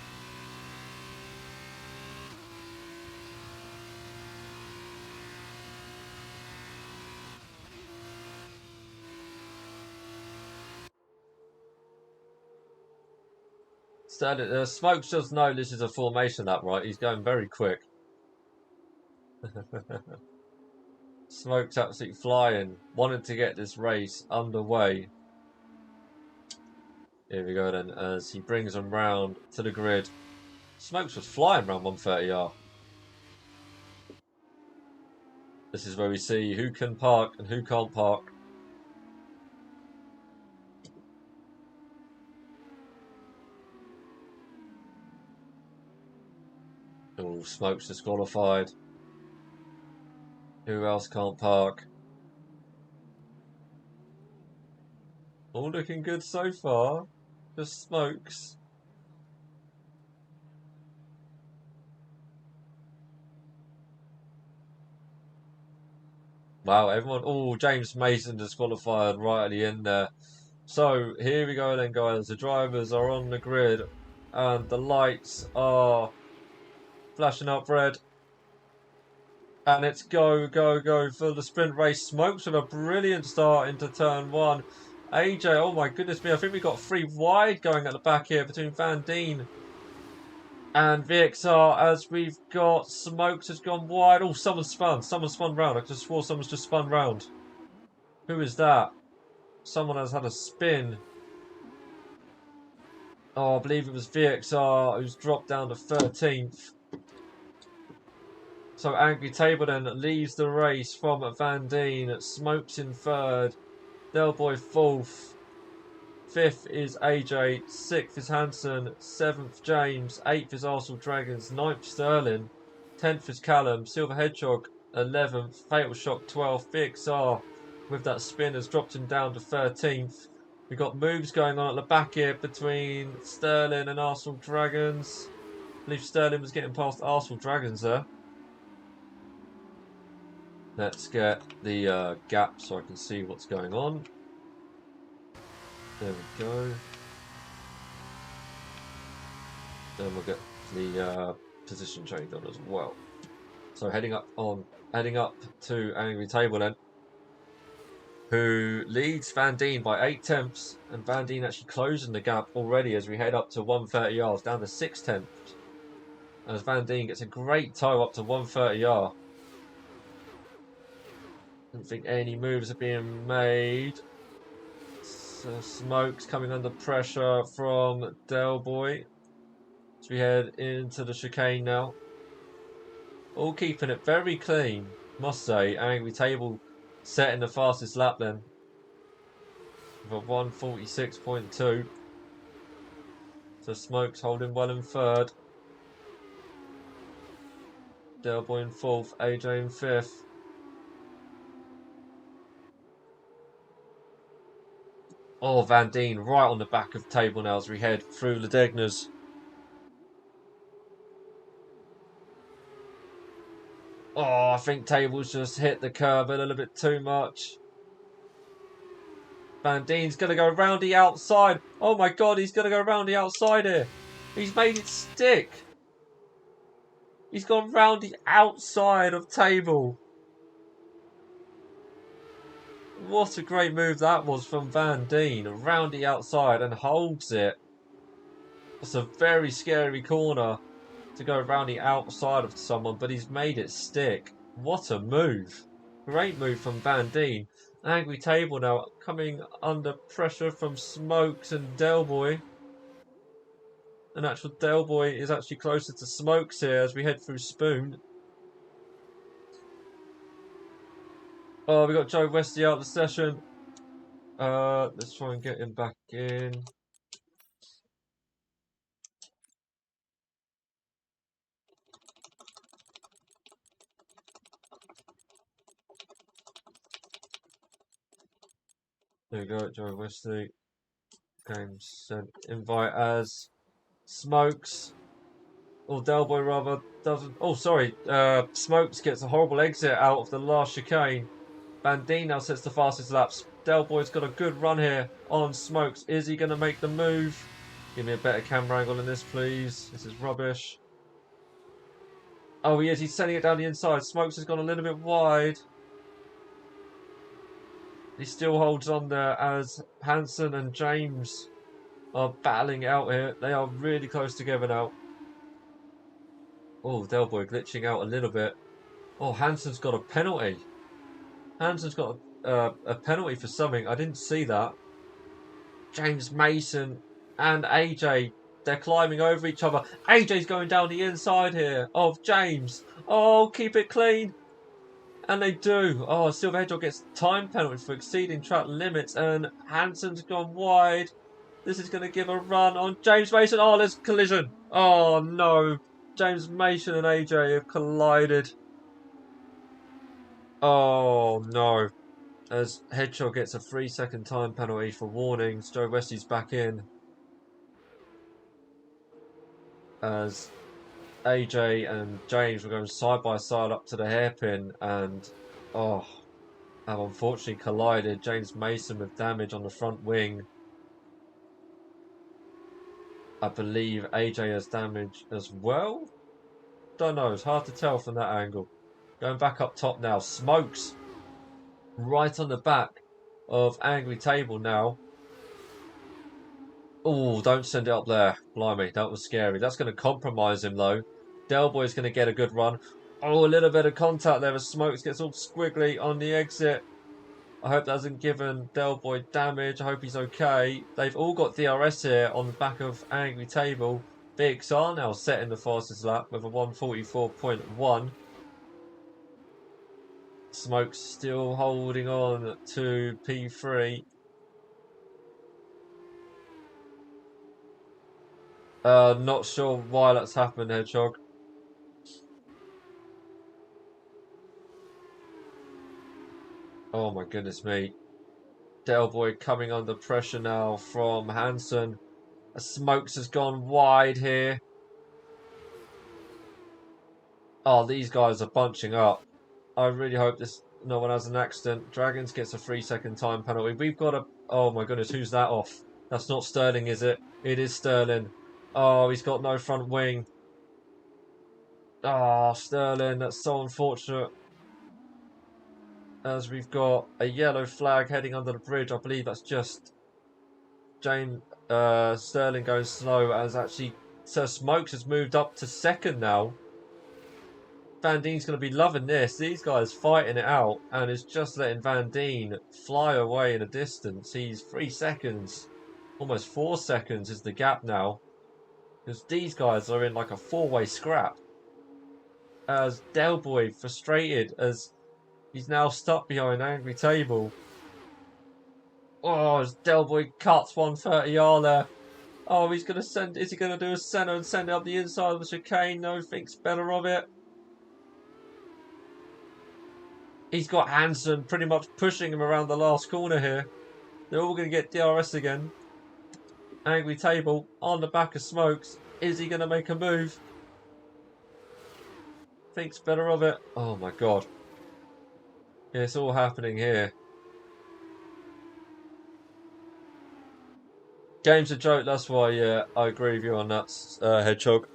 Speaker 1: Smokes just know this is a formation lap, right? He's going very quick. Smokes absolutely flying, wanted to get this race underway. Here we go then, as he brings them round to the grid. Smokes was flying round 130R. This is where we see who can park and who can't park. Oh, Smokes disqualified. Who else can't park? All looking good so far. Just Smokes. Wow, everyone. Oh, James Mason disqualified right at the end there. So here we go then, guys. The drivers are on the grid, and the lights are flashing up red. And it's go, go, go for the sprint race. Smokes with a brilliant start into turn 1. AJ, oh my goodness me, I think we got 3 wide going at the back here between Van Dien and VXR, as we've got Smokes has gone wide. Oh, someone spun round. I just swore someone's just spun round. Who is that? Someone has had a spin. Oh, I believe it was VXR who's dropped down to 13th. So Angry Table then leaves the race from Van Dien. Smokes in 3rd. Delboy 4th. 5th is AJ. 6th is Hanson. 7th James. 8th is Arsenal Dragons. 9th Sterling. 10th is Callum. Silver Hedgehog 11th. Fatal Shock 12th. VXR with that spin has dropped him down to 13th. We've got moves going on at the back here between Sterling and Arsenal Dragons. I believe Sterling was getting past Arsenal Dragons there. Let's get the gap so I can see what's going on. There we go. Then we'll get the position change on as well. So heading up to Angry Table then, who leads Van Dien by 8 tenths, and Van Dien actually closing the gap already as we head up to 130R, down to 6 tenths. As Van Dien gets a great tow up to 130R. Don't think any moves are being made. So Smokes coming under pressure from Delboy. So we head into the chicane now. All keeping it very clean, must say. Angry Table setting the fastest lap then. With a 1:46.2. So Smokes holding well in 3rd. Delboy in 4th, AJ in 5th. Oh, Van Dien right on the back of Table now as we head through the Degners. Oh, I think Table's just hit the curb a little bit too much. Van Dien's going to go round the outside. Oh my god, he's going to go round the outside here. He's made it stick. He's gone round the outside of Table. What a great move that was from Van Dien. Round the outside and holds it. It's a very scary corner to go around the outside of someone, but he's made it stick. What a move. Great move from Van Dien. Angry Table now coming under pressure from Smokes and Delboy. And actual Delboy is actually closer to Smokes here as we head through Spoon. Oh, we got Joe Westy out of the session. Let's try and get him back in. There we go, Joe Westy. Game sent invite as Smokes. Or Delboy rather doesn't. Oh, sorry. Smokes gets a horrible exit out of the last chicane. Bandine now sets the fastest laps. Delboy's got a good run here on Smokes. Is he going to make the move? Give me a better camera angle than this, please. This is rubbish. Oh, he is. He's sending it down the inside. Smokes has gone a little bit wide. He still holds on there as Hanson and James are battling out here. They are really close together now. Oh, Delboy glitching out a little bit. Oh, Hanson's got a penalty. Hanson's got a penalty for something. I didn't see that. James Mason and AJ, they're climbing over each other. AJ's going down the inside here of James. Oh, keep it clean. And they do. Oh, Silver Hedgehog gets time penalty for exceeding track limits, and Hanson's gone wide. This is going to give a run on James Mason. Oh, there's collision. Oh, no. James Mason and AJ have collided. Oh, no. As Hedgehog gets a 3-second time penalty for warnings, Joe Westy's back in. As AJ and James were going side by side up to the hairpin and, oh, have unfortunately collided. James Mason with damage on the front wing. I believe AJ has damage as well. Don't know, it's hard to tell from that angle. Going back up top now. Smokes right on the back of Angry Table now. Oh, don't send it up there. Blimey, that was scary. That's going to compromise him though. Delboy's going to get a good run. Oh, a little bit of contact there as Smokes gets all squiggly on the exit. I hope that hasn't given Delboy damage. I hope he's okay. They've all got DRS here on the back of Angry Table. BXR now setting the fastest lap with a 1:44.1. Smokes still holding on to P3. Not sure why that's happened, Hedgehog. Oh my goodness me. Delboy coming under pressure now from Hanson. Smokes has gone wide here. Oh, these guys are bunching up. I really hope no one has an accident. Dragons gets a 3-second time penalty. We've got a... Oh my goodness, who's that off? That's not Sterling, is it? It is Sterling. Oh, he's got no front wing. Oh, Sterling, that's so unfortunate. As we've got a yellow flag heading under the bridge. I believe that's just James Sterling going slow, as actually Sir Smokes has moved up to second now. Van Dien's going to be loving this. These guys fighting it out, and it's just letting Van Dien fly away in a distance. He's 3 seconds, almost 4 seconds is the gap now, because these guys are in like a 4-way scrap. As Delboy frustrated as he's now stuck behind Angry Table. Oh, as Delboy cuts 130R there. Oh, he's going to send... Is he going to do a center and send it up the inside of the chicane? No, thinks better of it. He's got Hanson pretty much pushing him around the last corner here. They're all going to get DRS again. Angry Table on the back of Smokes. Is he going to make a move? Thinks better of it. Oh my god. Yeah, it's all happening here. Game's a joke, that's why, yeah, I agree with you on that, Hedgehog.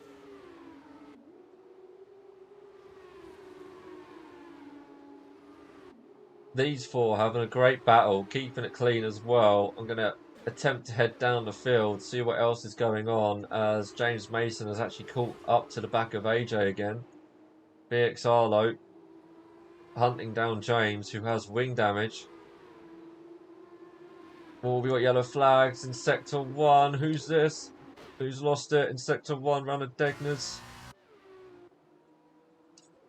Speaker 1: These four having a great battle, keeping it clean as well. I'm going to attempt to head down the field, see what else is going on, as James Mason has actually caught up to the back of AJ again. BX Arlo hunting down James, who has wing damage. Oh, we got yellow flags in Sector 1. Who's this? Who's lost it in Sector 1? Runner Degners.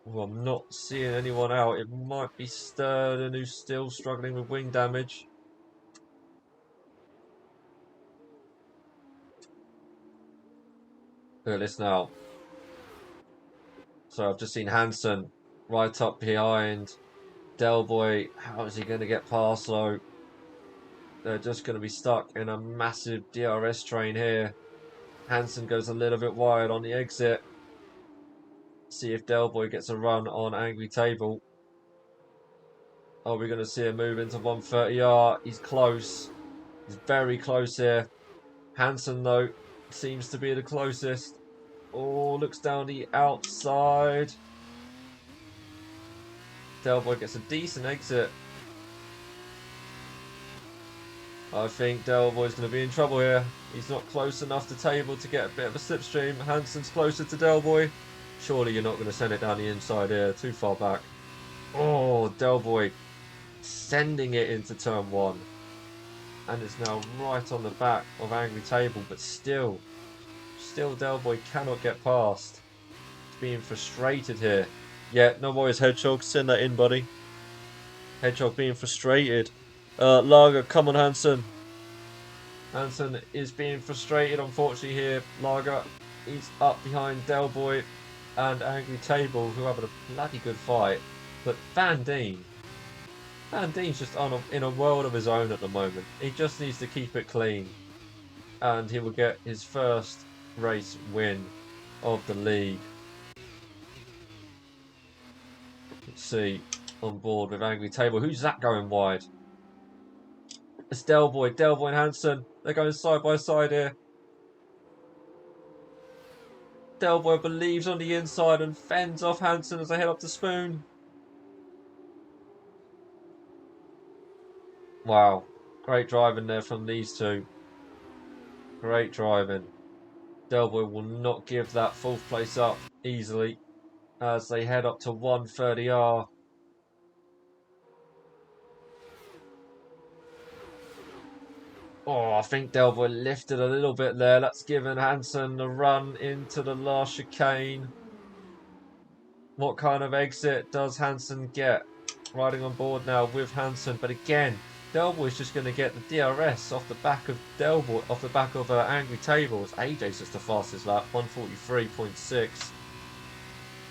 Speaker 1: Well, I'm not seeing anyone out. It might be Sterling who's still struggling with wing damage. Look at this now. So I've just seen Hansen right up behind Del Boy. How is he going to get past though? They're just going to be stuck in a massive DRS train here. Hansen goes a little bit wide on the exit. See if Del Boy gets a run on Angry Table. Are we going to see him move into 130R? He's close. He's very close here. Hansen, though, seems to be the closest. Oh, looks down the outside. Del Boy gets a decent exit. I think Del Boy's going to be in trouble here. He's not close enough to Table to get a bit of a slipstream. Hansen's closer to Del Boy. Surely you're not going to send it down the inside here. Too far back. Oh, Del Boy sending it into turn one. And it's now right on the back of Angry Table, but still Del Boy cannot get past. He's being frustrated here. Yeah, no worries, Hedgehog. Send that in, buddy. Hedgehog being frustrated. Lager, come on, Hansen. Hansen is being frustrated, unfortunately, here. Lager, he's up behind Del Boy and Angry Table, who are having a bloody good fight. But Van Dean's just in a world of his own at the moment. He just needs to keep it clean. And he will get his first race win of the league. Let's see, on board with Angry Table. Who's that going wide? It's Del Boy and Hansen. They're going side by side here. Del Boy believes on the inside and fends off Hansen as they head up to Spoon. Wow, great driving there from these two. Great driving. Del Boy will not give that fourth place up easily as they head up to 130R. Oh, I think Del Boy lifted a little bit there. That's given Hansen a run into the last chicane. What kind of exit does Hansen get? Riding on board now with Hansen, but again, Del Boy's just going to get the DRS off the back of Del Boy, off the back of Angry Tables. AJ's just the fastest lap, 143.6.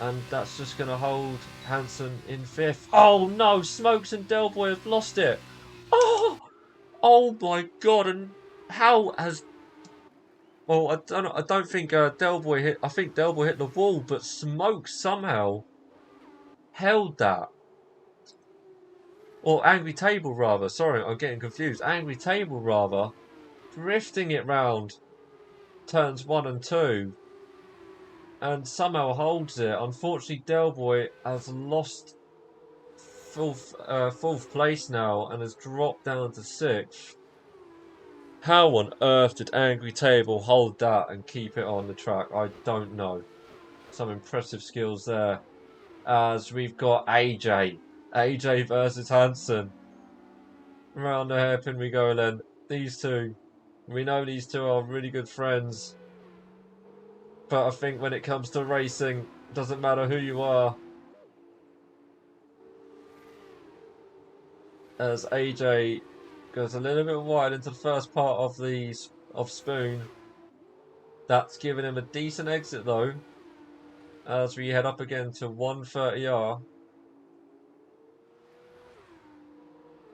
Speaker 1: And that's just going to hold Hansen in fifth. Oh no, Smokes and Del Boy have lost it. Oh! Oh my god! And how has? Well, I don't think Del Boy hit. I think Del Boy hit the wall, but Smoke somehow held that. Or Angry Table rather. Sorry, I'm getting confused. Angry Table rather, drifting it round turns 1 and 2, and somehow holds it. Unfortunately, Del Boy has lost fourth place now and has dropped down to 6th. How on earth did Angry Table hold that and keep it on the track? I don't know. Some impressive skills there. As we've got AJ. AJ versus Hansen. Round the hairpin we go then. These two. We know these two are really good friends. But I think when it comes to racing, it doesn't matter who you are. As AJ goes a little bit wide into the first part of Spoon. That's given him a decent exit though. As we head up again to 130R.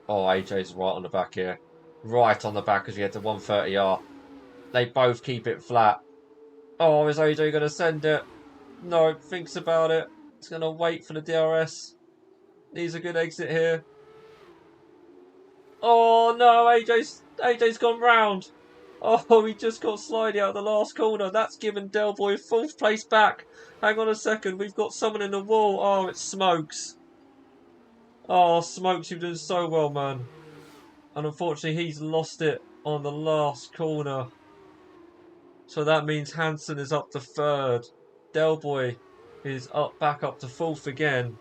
Speaker 1: Oh, AJ's right on the back here. Right on the back as we head to 130R. They both keep it flat. Oh, is AJ going to send it? No, thinks about it. It's going to wait for the DRS. Needs a good exit here. Oh no, AJ's gone round. Oh, he just got slidey out of the last corner. That's given Del Boy 4th place back. Hang on a second, we've got someone in the wall. Oh, it's Smokes. Oh, Smokes, you've done so well, man. And unfortunately, he's lost it on the last corner. So that means Hansen is up to 3rd. Del Boy is back up to 4th again.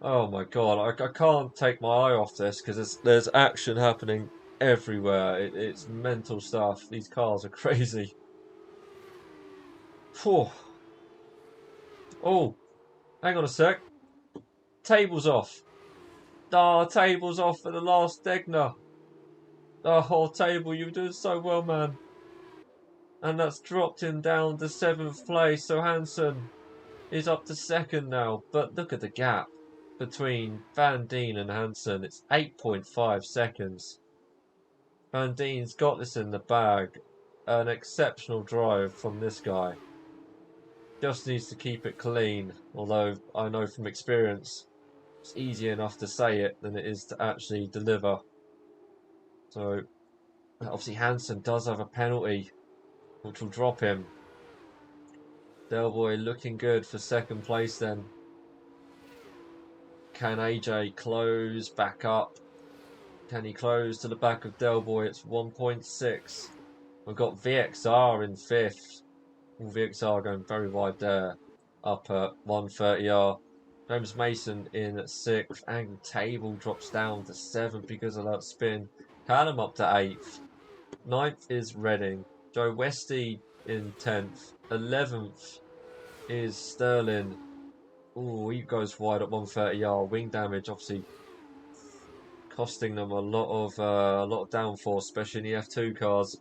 Speaker 1: Oh my god, I can't take my eye off this because there's action happening everywhere. It's mental stuff. These cars are crazy. Whew. Oh, Hang on a sec. Table's off. Ah, table's off for the last Degner. Oh, table, you're doing so well, man. And that's dropped him down to 7th place. So Hansen is up to 2nd now. But look at the gap between Van Dien and Hansen. It's 8.5 seconds. Van Dien's got this in the bag. An exceptional drive from this guy. Just needs to keep it clean. Although I know from experience, it's easier enough to say it than it is to actually deliver. So obviously Hansen does have a penalty, which will drop him. Del Boy looking good for 2nd place then. Can AJ close back up? Can he close to the back of Del Boy? It's 1.6. We've got VXR in 5th. VXR going very wide there. Up at 130R. James Mason in 6th. Angle Table drops down to 7th because of that spin. Callum up to 8th. 9th is Reading. Joe Westy in 10th. 11th is Sterling. Ooh, he goes wide at 130R. Wing damage obviously costing them a lot of downforce, especially in the F2 cars.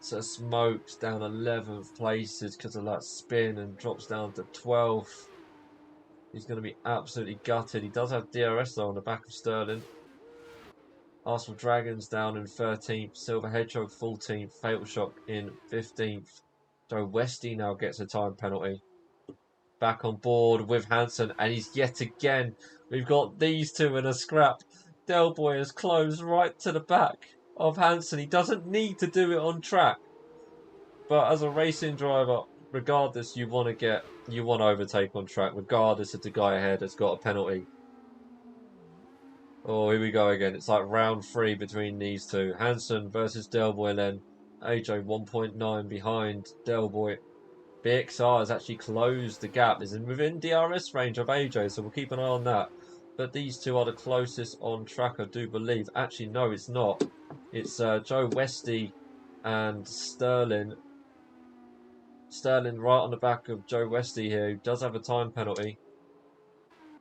Speaker 1: So Smokes down 11th places because of that spin and drops down to 12th. He's going to be absolutely gutted. He does have DRS though on the back of Sterling. Arsenal Dragons down in 13th. Silver Hedgehog 14th. Fatal Shock in 15th. Joe Westy now gets a time penalty. Back on board with Hansen, and he's yet again. We've got these two in a scrap. Del Boy has closed right to the back of Hansen. He doesn't need to do it on track, but as a racing driver, regardless, you want to overtake on track, regardless if the guy ahead has got a penalty. Oh, here we go again. It's like round 3 between these two. Hansen versus Del Boy then. AJ 1.9 behind Del Boy. BXR has actually closed the gap. Is within DRS range of AJ, so we'll keep an eye on that. But these two are the closest on track, I do believe. Actually, no, it's not. It's Joe Westy and Sterling. Sterling right on the back of Joe Westy here, who does have a time penalty.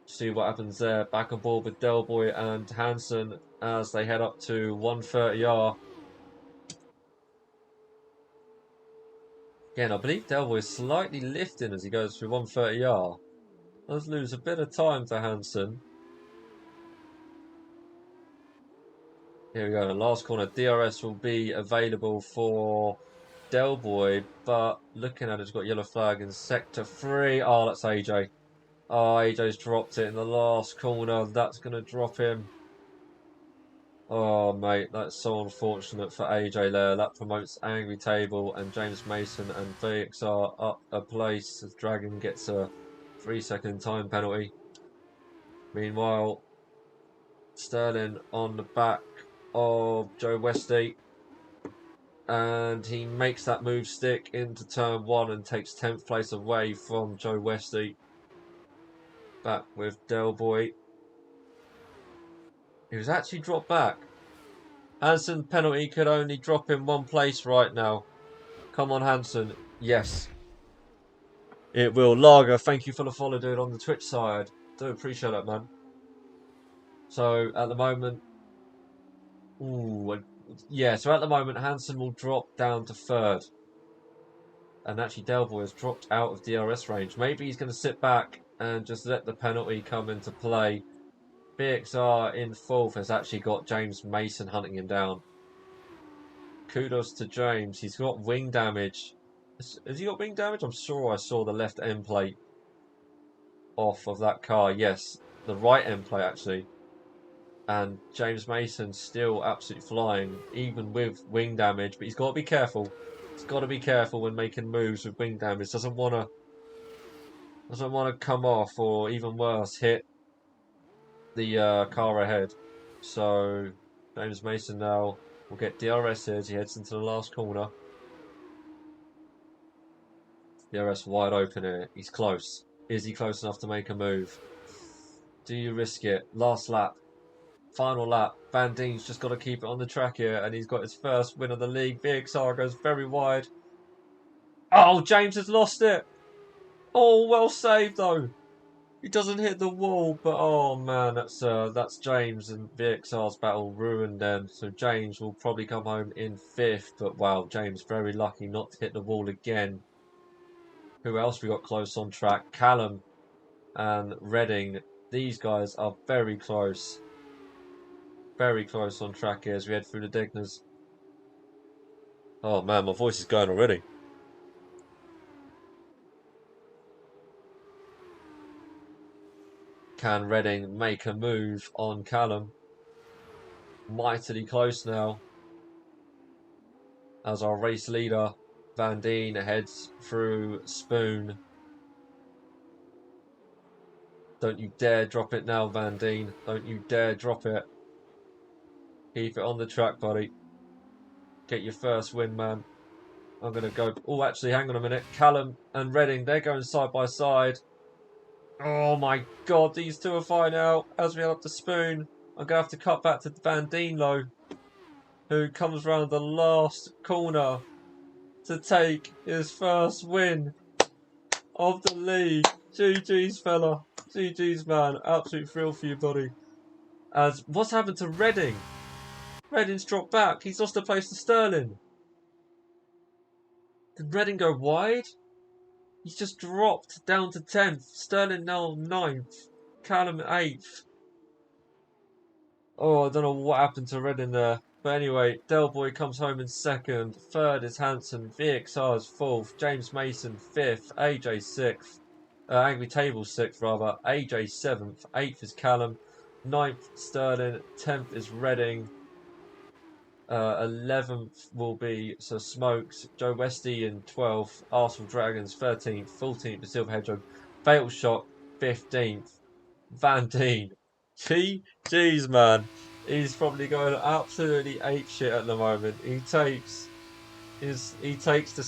Speaker 1: See what happens there. Back on board with Del Boy and Hansen as they head up to 130R. Again, I believe Del Boy is slightly lifting as he goes through 130R. Does lose a bit of time to Hansen. Here we go, the last corner. DRS will be available for Del Boy, but looking at it, it's got yellow flag in sector 3. Oh, that's AJ. Oh, AJ's dropped it in the last corner. That's going to drop him. Oh, mate, that's so unfortunate for AJ there. That promotes Angry Table and James Mason and VXR up a place as Dragon gets a 3-second time penalty. Meanwhile, Sterling on the back of Joe Westy. And he makes that move stick into turn 1 and takes 10th place away from Joe Westy. Back with Del Boy. He was actually dropped back. Hansen penalty could only drop him 1 place right now. Come on, Hansen. Yes. It will. Lager, thank you for the follow, dude, on the Twitch side. Do appreciate that, man. So, at the moment... Ooh, yeah, so at the moment, Hansen will drop down to 3rd. And actually, Del Boy has dropped out of DRS range. Maybe he's going to sit back and just let the penalty come into play. BXR in 4th has actually got James Mason hunting him down. Kudos to James. He's got wing damage. Has he got wing damage? I'm sure I saw the left end plate off of that car. Yes, the right end plate actually. And James Mason still absolutely flying, even with wing damage. But he's got to be careful. He's got to be careful when making moves with wing damage. Doesn't want to come off, or even worse, hit the car ahead. So James Mason now will get DRS as he heads into the last corner. DRS wide open here. He's close. Is he close enough to make a move? Do you risk it? Last lap. Final lap. Van Dien's just got to keep it on the track here, and he's got his first win of the league. VXR goes very wide. Oh, James has lost it. Oh, well saved though. He doesn't hit the wall, but oh man, that's James and VXR's battle ruined them. So James will probably come home in fifth, but wow, James very lucky not to hit the wall again. Who else we got close on track? Callum and Redding. These guys are very close on track here as we head through the Digners. Oh man, my voice is going already. Can Redding make a move on Callum? Mightily close now as our race leader Van Dien heads through Spoon. Don't you dare drop it now, Van Dien. Don't you dare drop it. Keep it on the track, buddy. Get your first win, man. I'm going to go. Oh, actually, hang on a minute. Callum and Redding, they're going side by side. Oh my god, these two are fine out as we head up to Spoon. I'm going to have to cut back to Van Dien, though, who comes round the last corner to take his first win of the league. GG's, fella. GG's, man. Absolute thrill for you, buddy. As what's happened to Redding? Redding's dropped back. He's lost a place to Sterling. Did Redding go wide? He's just dropped down to 10th. Sterling now 9th. Callum 8th. Oh, I don't know what happened to Redding there. But anyway, Del Boy comes home in 2nd. 3rd is Hanson. VXR is 4th. James Mason 5th. AJ 6th. Angry Table 6th, rather. AJ 7th. 8th is Callum. 9th, Sterling. 10th is Redding. 11th will be Sir Smokes, Joe Westy in 12th, Arsenal Dragons 13th, 14th is Silver Hedgehog, Fatal Shot 15th, Van Dien. GG's, man. He's probably going absolutely apeshit at the moment. He takes the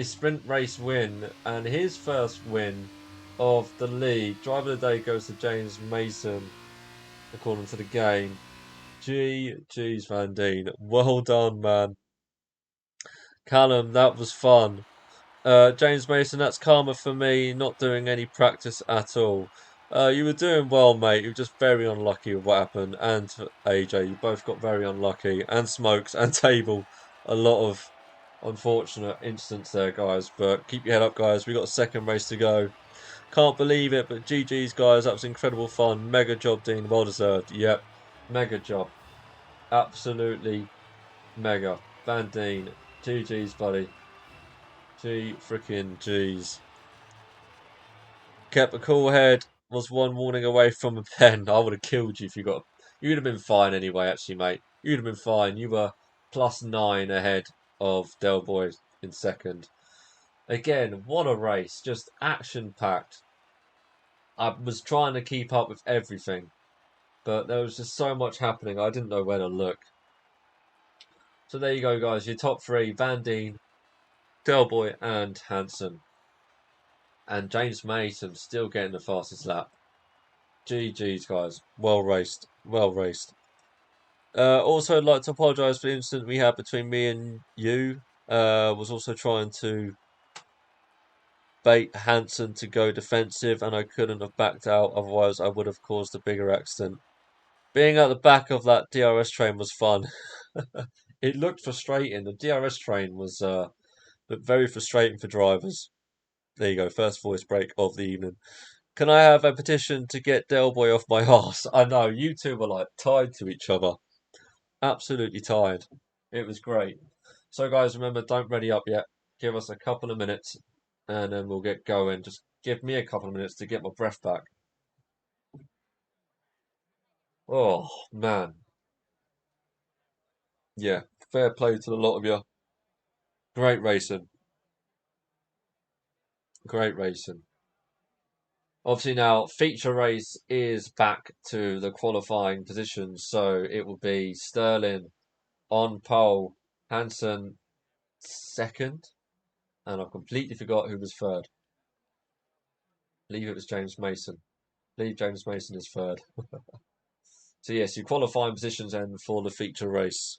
Speaker 1: sprint race win and his first win of the league. Driver of the day goes to James Mason, according to the game. GG's, Van Dien. Well done, man. Callum, that was fun. James Mason, that's karma for me not doing any practice at all. You were doing well, mate. You were just very unlucky with what happened. And AJ, you both got very unlucky. And Smokes and Table. A lot of unfortunate incidents there, guys. But keep your head up, guys. We got a second race to go. Can't believe it, but GG's, guys. That was incredible fun. Mega job, Dean. Well deserved. Yep. Mega job. Absolutely mega. Van Dien. GG's, buddy. G freaking G's. Kept a cool head. Was one warning away from a pen. I would have killed you if you got. You'd have been fine anyway, actually, mate. You'd have been fine. You were +9 ahead of Del Boy in 2nd. Again, what a race. Just action packed. I was trying to keep up with everything, but there was just so much happening. I didn't know where to look. So there you go, guys. Your top 3: Van Dien, Del Boy, and Hanson. And James Mason still getting the fastest lap. GG's, guys. Well raced. Well raced. Also, I'd like to apologise for the incident we had between me and you. Was also trying to bait Hanson to go defensive, and I couldn't have backed out. Otherwise, I would have caused a bigger accident. Being at the back of that DRS train was fun. It looked frustrating. The DRS train was looked very frustrating for drivers. There you go. First voice break of the evening. Can I have a petition to get Del Boy off my arse? I know, you two were like tied to each other. Absolutely tied. It was great. So, guys, remember, don't ready up yet. Give us a couple of minutes and then we'll get going. Just give me a couple of minutes to get my breath back. Oh, man. Yeah, fair play to a lot of you. Great racing. Great racing. Obviously, now feature race is back to the qualifying positions, so it will be Sterling on pole, Hanson 2nd, and I've completely forgot who was 3rd. I believe it was James Mason. I believe James Mason is 3rd. So yes, your qualifying positions end for the feature race.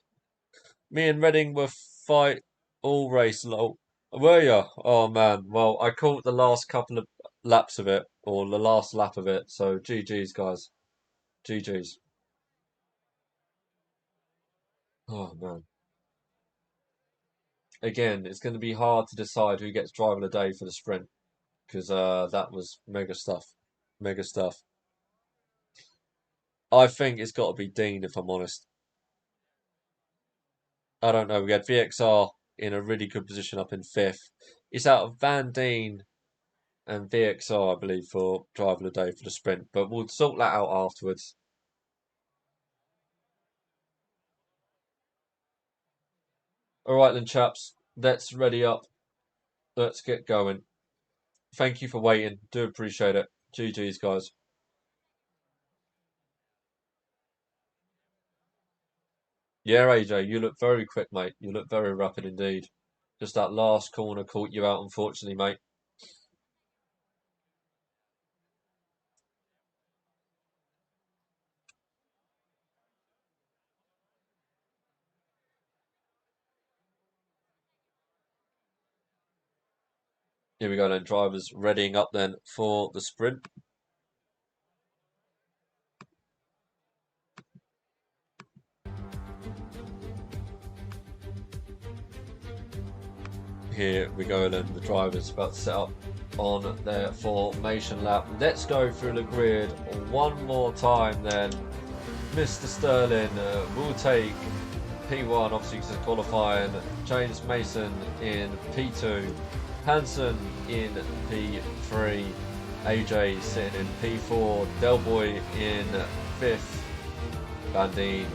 Speaker 1: Me and Redding were fight all race low. Were you? Oh man. Well, I caught the last couple of laps of it. or the last lap of it. So GG's, guys. GG's. Oh man. Again, it's going to be hard to decide who gets driver of the day for the sprint because that was mega stuff. Mega stuff. I think it's got to be Dean, if I'm honest. I don't know. We had VXR in a really good position up in fifth. It's out of Van Deen and VXR, I believe, for driver of the day for the sprint, but we'll sort that out afterwards. All right then, chaps. Let's ready up. Let's get going. Thank you for waiting. Do appreciate it. GG's, guys. Yeah, AJ, you look very quick, mate. You look very rapid indeed. Just that last corner caught you out, unfortunately, mate. Here we go then, drivers readying up then for the sprint. Here we go then, the drivers about to set up on their formation lap. Let's go through the grid one more time then. Mr. Sterling will take P1, obviously because of qualifying. James Mason in P2. Hansen in P3. AJ sitting in P4. Delboy in 5th. Bandine,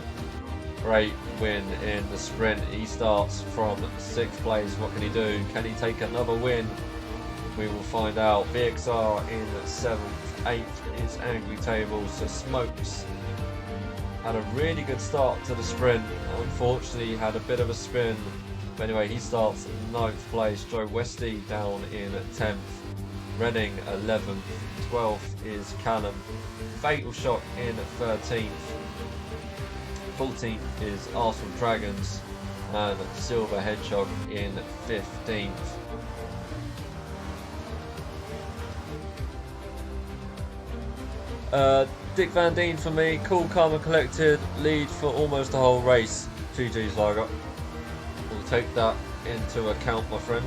Speaker 1: great win in the sprint. He starts from 6th place. What can he do? Can he take another win? We will find out. VXR in 7th. 8th is Angry Tables. So Smokes had a really good start to the sprint. Unfortunately, had a bit of a spin. But anyway, he starts 9th place. Joe Westy down in 10th. Reading 11th. 12th is Callum. Fatal Shot in 13th. 14th is Arsenal Dragons. And Silver Hedgehog in 15th. Dick Van Deen for me, cool, calm and collected, lead for almost the whole race. GG's Lager. We'll take that into account, my friend.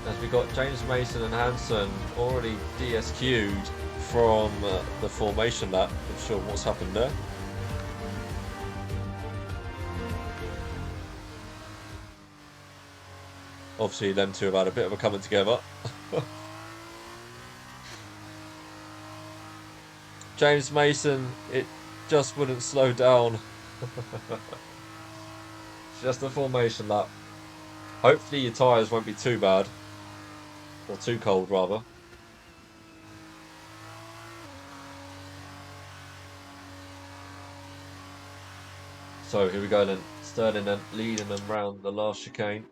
Speaker 1: As we got James Mason and Hansen already DSQ'd from the formation lap. Not sure what's happened there. Obviously them two have had a bit of a coming together. James Mason, it just wouldn't slow down. Just a formation lap. Hopefully your tyres won't be too bad. Or too cold, rather. So here we go then. Sterling then leading them round the last chicane.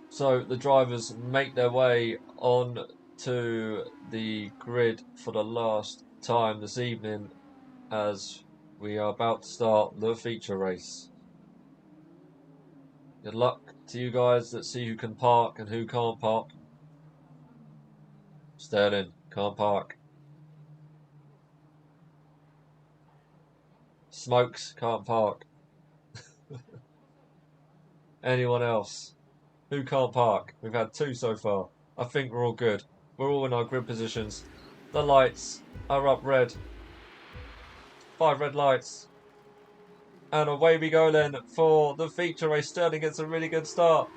Speaker 1: So the drivers make their way on to the grid for the last time this evening as we are about to start the feature race. Good luck to you guys. Let's see who can park and who can't park. Sterling can't park. Smokes can't park. Anyone else? Who can't park? We've had 2 so far. I think we're all good. We're all in our grid positions. The lights are up red. 5 red lights. And away we go then for the feature race. Sterling gets a really good start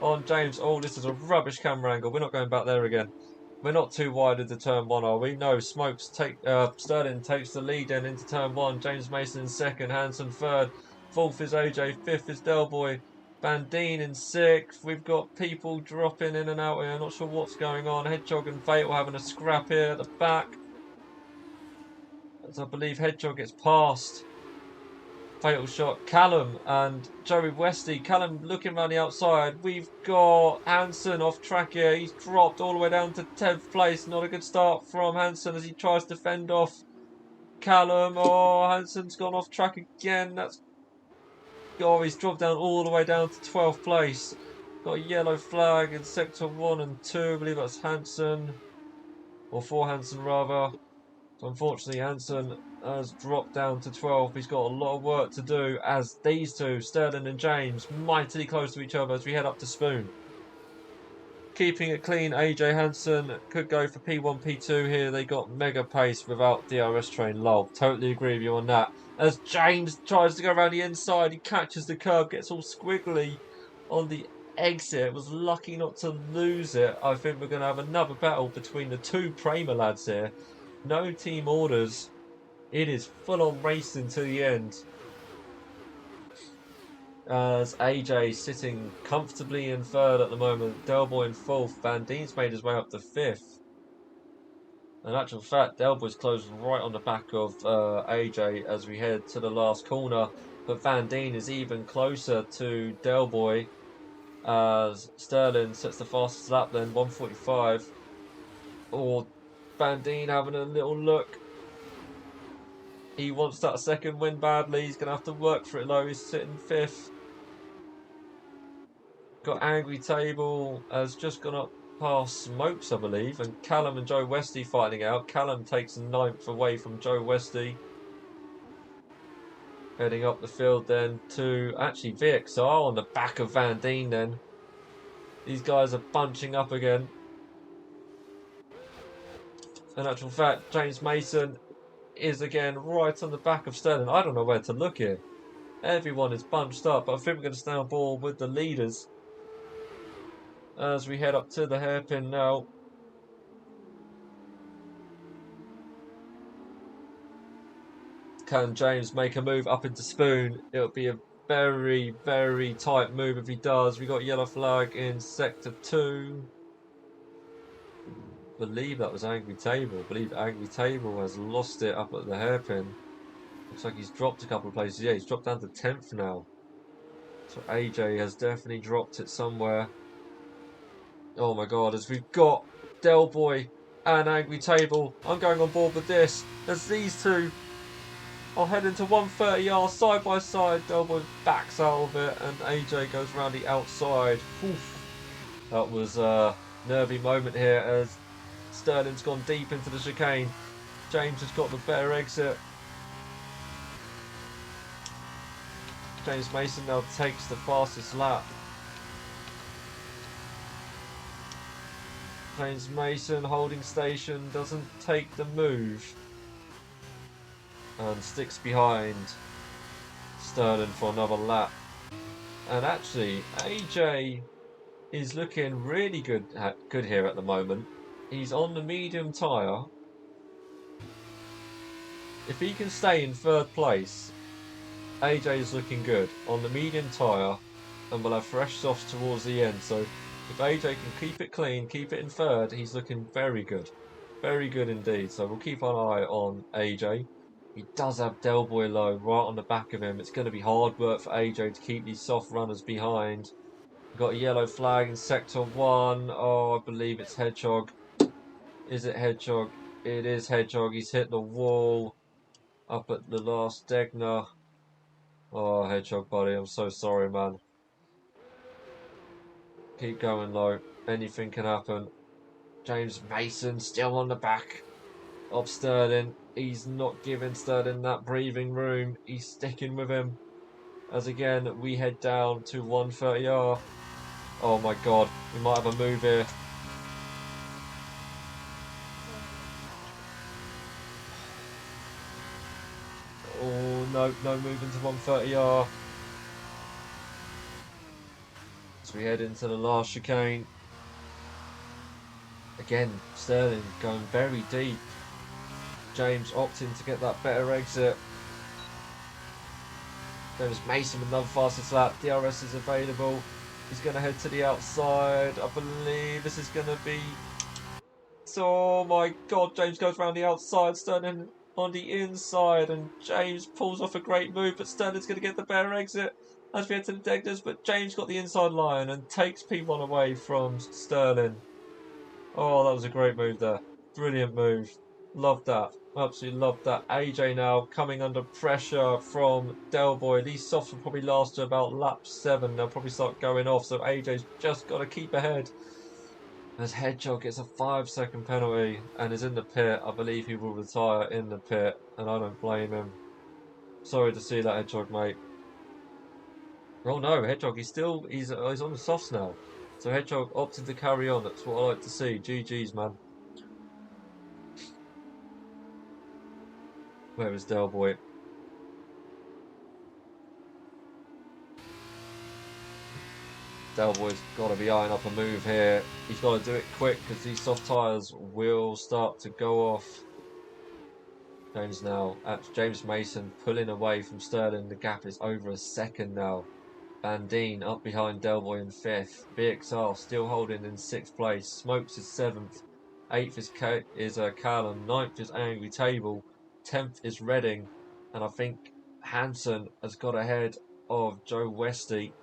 Speaker 1: on James. Oh, this is a rubbish camera angle. We're not going back there again. We're not too wide into turn 1, are we? No, Sterling takes the lead then into turn 1. James Mason in 2nd, Hansen 3rd. 4th is AJ, 5th is Delboy. Bandine in 6th. We've got people dropping in and out here. Not sure what's going on. Hedgehog and Fatal having a scrap here at the back. As I believe Hedgehog gets past. Fatal shot. Callum and Joey Westy. Callum looking around the outside. We've got Hansen off track here. He's dropped all the way down to 10th place. Not a good start from Hansen as he tries to fend off Callum. Oh, Hansen's gone off track again. He's dropped down all the way down to 12th place. Got a yellow flag in sector 1 and 2. I believe that's Hansen. Or for Hansen, rather. So unfortunately, Hansen has dropped down to 12th. He's got a lot of work to do as these two, Sterling and James, mightily close to each other as we head up to Spoon. Keeping it clean, AJ Hansen could go for P1, P2 here. They got mega pace without DRS train. Lol. Totally agree with you on that. As James tries to go around the inside, he catches the curb, gets all squiggly on the exit. Was lucky not to lose it. I think we're going to have another battle between the two Pramer lads here. No team orders. It is full on racing to the end. As AJ sitting comfortably in third at the moment, Delboy in fourth, Van Dien's made his way up to fifth. In actual fact, Delboy's closed right on the back of AJ as we head to the last corner, but Van Dien is even closer to Delboy as Sterling sets the fastest lap then, 1:45. Or Van Dien having a little look. He wants that second win badly. He's going to have to work for it though. He's sitting fifth. Got Angry Table has just gone up past Smokes, I believe, and Callum and Joe Westy fighting out. Callum takes ninth away from Joe Westy. Heading up the field then to actually VXR on the back of Van Dien then. These guys are bunching up again. In actual fact, James Mason is again right on the back of Sterling. I don't know where to look here. Everyone is bunched up, but I think we're going to stay on board with the leaders as we head up to the hairpin now. Can James make a move up into Spoon? It'll be a very, very tight move if he does. We got yellow flag in sector 2. Believe that was Angry Table. Believe Angry Table has lost it up at the hairpin. Looks like he's dropped a couple of places. Yeah, he's dropped down to 10th now. So AJ has definitely dropped it somewhere. Oh my god, as we've got Delboy and Angry Table. I'm going on board with this. As these two are heading to 130R side by side. Delboy backs out of it and AJ goes around the outside. Oof. That was a nervy moment here as Sterling's gone deep into the chicane. James has got the better exit. James Mason now takes the fastest lap. James Mason holding station, doesn't take the move and sticks behind Sterling for another lap. And actually, AJ is looking really good here at the moment. He's on the medium tyre. If he can stay in third place, AJ is looking good on the medium tyre, and we'll have fresh softs towards the end. So if AJ can keep it clean, keep it in third, he's looking very good. Very good indeed. So we'll keep an eye on AJ. He does have Delboy low right on the back of him. It's going to be hard work for AJ to keep these soft runners behind. We've got a yellow flag in sector 1. Oh, I believe it's Hedgehog. Is it Hedgehog? It is Hedgehog. He's hit the wall up at the last Degner. Oh, Hedgehog buddy, I'm so sorry, man. Keep going low. Anything can happen. James Mason still on the back of Sterling. He's not giving Sterling that breathing room. He's sticking with him. As again, we head down to 130R. Oh my god, we might have a move here. Oh no, no moving to 130R. As we head into the last chicane. Again, Sterling going very deep. James opting to get that better exit. There's Mason with another fastest lap. DRS is available. He's going to head to the outside. I believe this is going to be... Oh my god, James goes around the outside. Sterling on the inside, and James pulls off a great move, but Sterling's going to get the better exit as we head to the Degners, but James got the inside line and takes P1 away from Sterling. Oh, that was a great move there. Brilliant move. Loved that. Absolutely loved that. AJ now coming under pressure from Del Boy. These softs will probably last to about lap 7. They'll probably start going off, so AJ's just got to keep ahead. As Hedgehog gets a 5-second penalty and is in the pit, I believe he will retire in the pit, and I don't blame him. Sorry to see that, Hedgehog, mate. Oh no, Hedgehog, he's on the softs now. So Hedgehog opted to carry on. That's what I like to see. GG's, man. Where is Del Boy? Del Boy's got to be eyeing up a move here. He's got to do it quick because these soft tyres will start to go off. James Mason pulling away from Sterling. The gap is over a second now. Van Dien up behind Del Boy in 5th. VXR still holding in 6th place. Smokes is 7th. 8th is Callum. 9th is Angry Table. 10th is Reading. And I think Hanson has got ahead of Joe Westy.